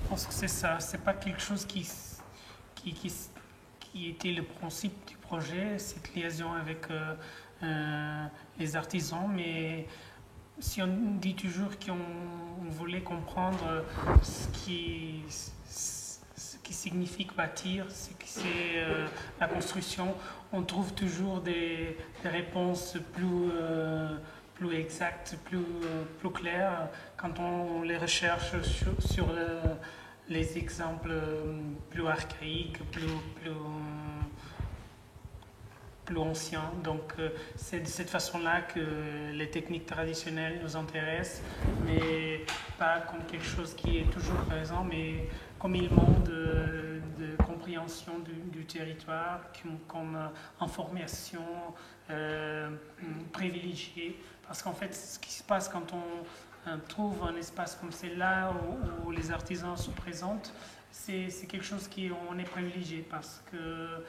Speaker 3: pense que c'est ça. C'est pas quelque chose qui était le principe du projet, cette liaison avec les artisans, mais si on dit toujours qu'on voulait comprendre ce qui signifie bâtir, ce que c'est la construction, on trouve toujours des réponses plus exactes, plus claires quand on les recherche sur les exemples plus archaïques, plus anciens. Donc c'est de cette façon-là que les techniques traditionnelles nous intéressent, mais pas comme quelque chose qui est toujours présent, mais comme élément de compréhension du territoire, comme information privilégiée. Parce qu'en fait, ce qui se passe quand on trouve un espace comme celui-là où les artisans se présentent, c'est quelque chose on est privilégié parce que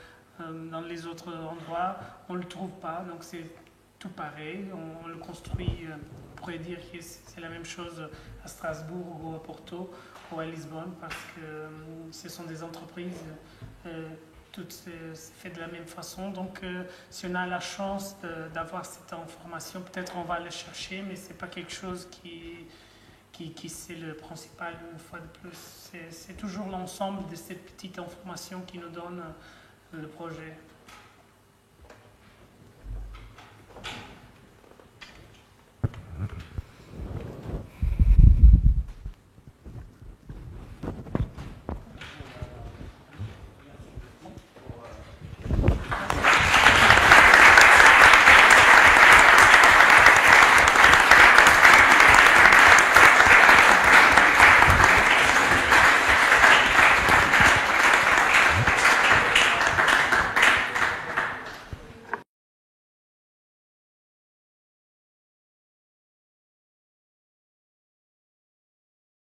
Speaker 3: dans les autres endroits, on ne le trouve pas, donc c'est tout pareil, on le construit, on pourrait dire que c'est la même chose à Strasbourg ou à Porto ou à Lisbonne parce que ce sont des entreprises toutes faites de la même façon, donc si on a la chance d'avoir cette information, peut-être on va la chercher, mais ce n'est pas quelque chose qui c'est le principal une fois de plus. C'est toujours l'ensemble de cette petite information qui nous donne le projet.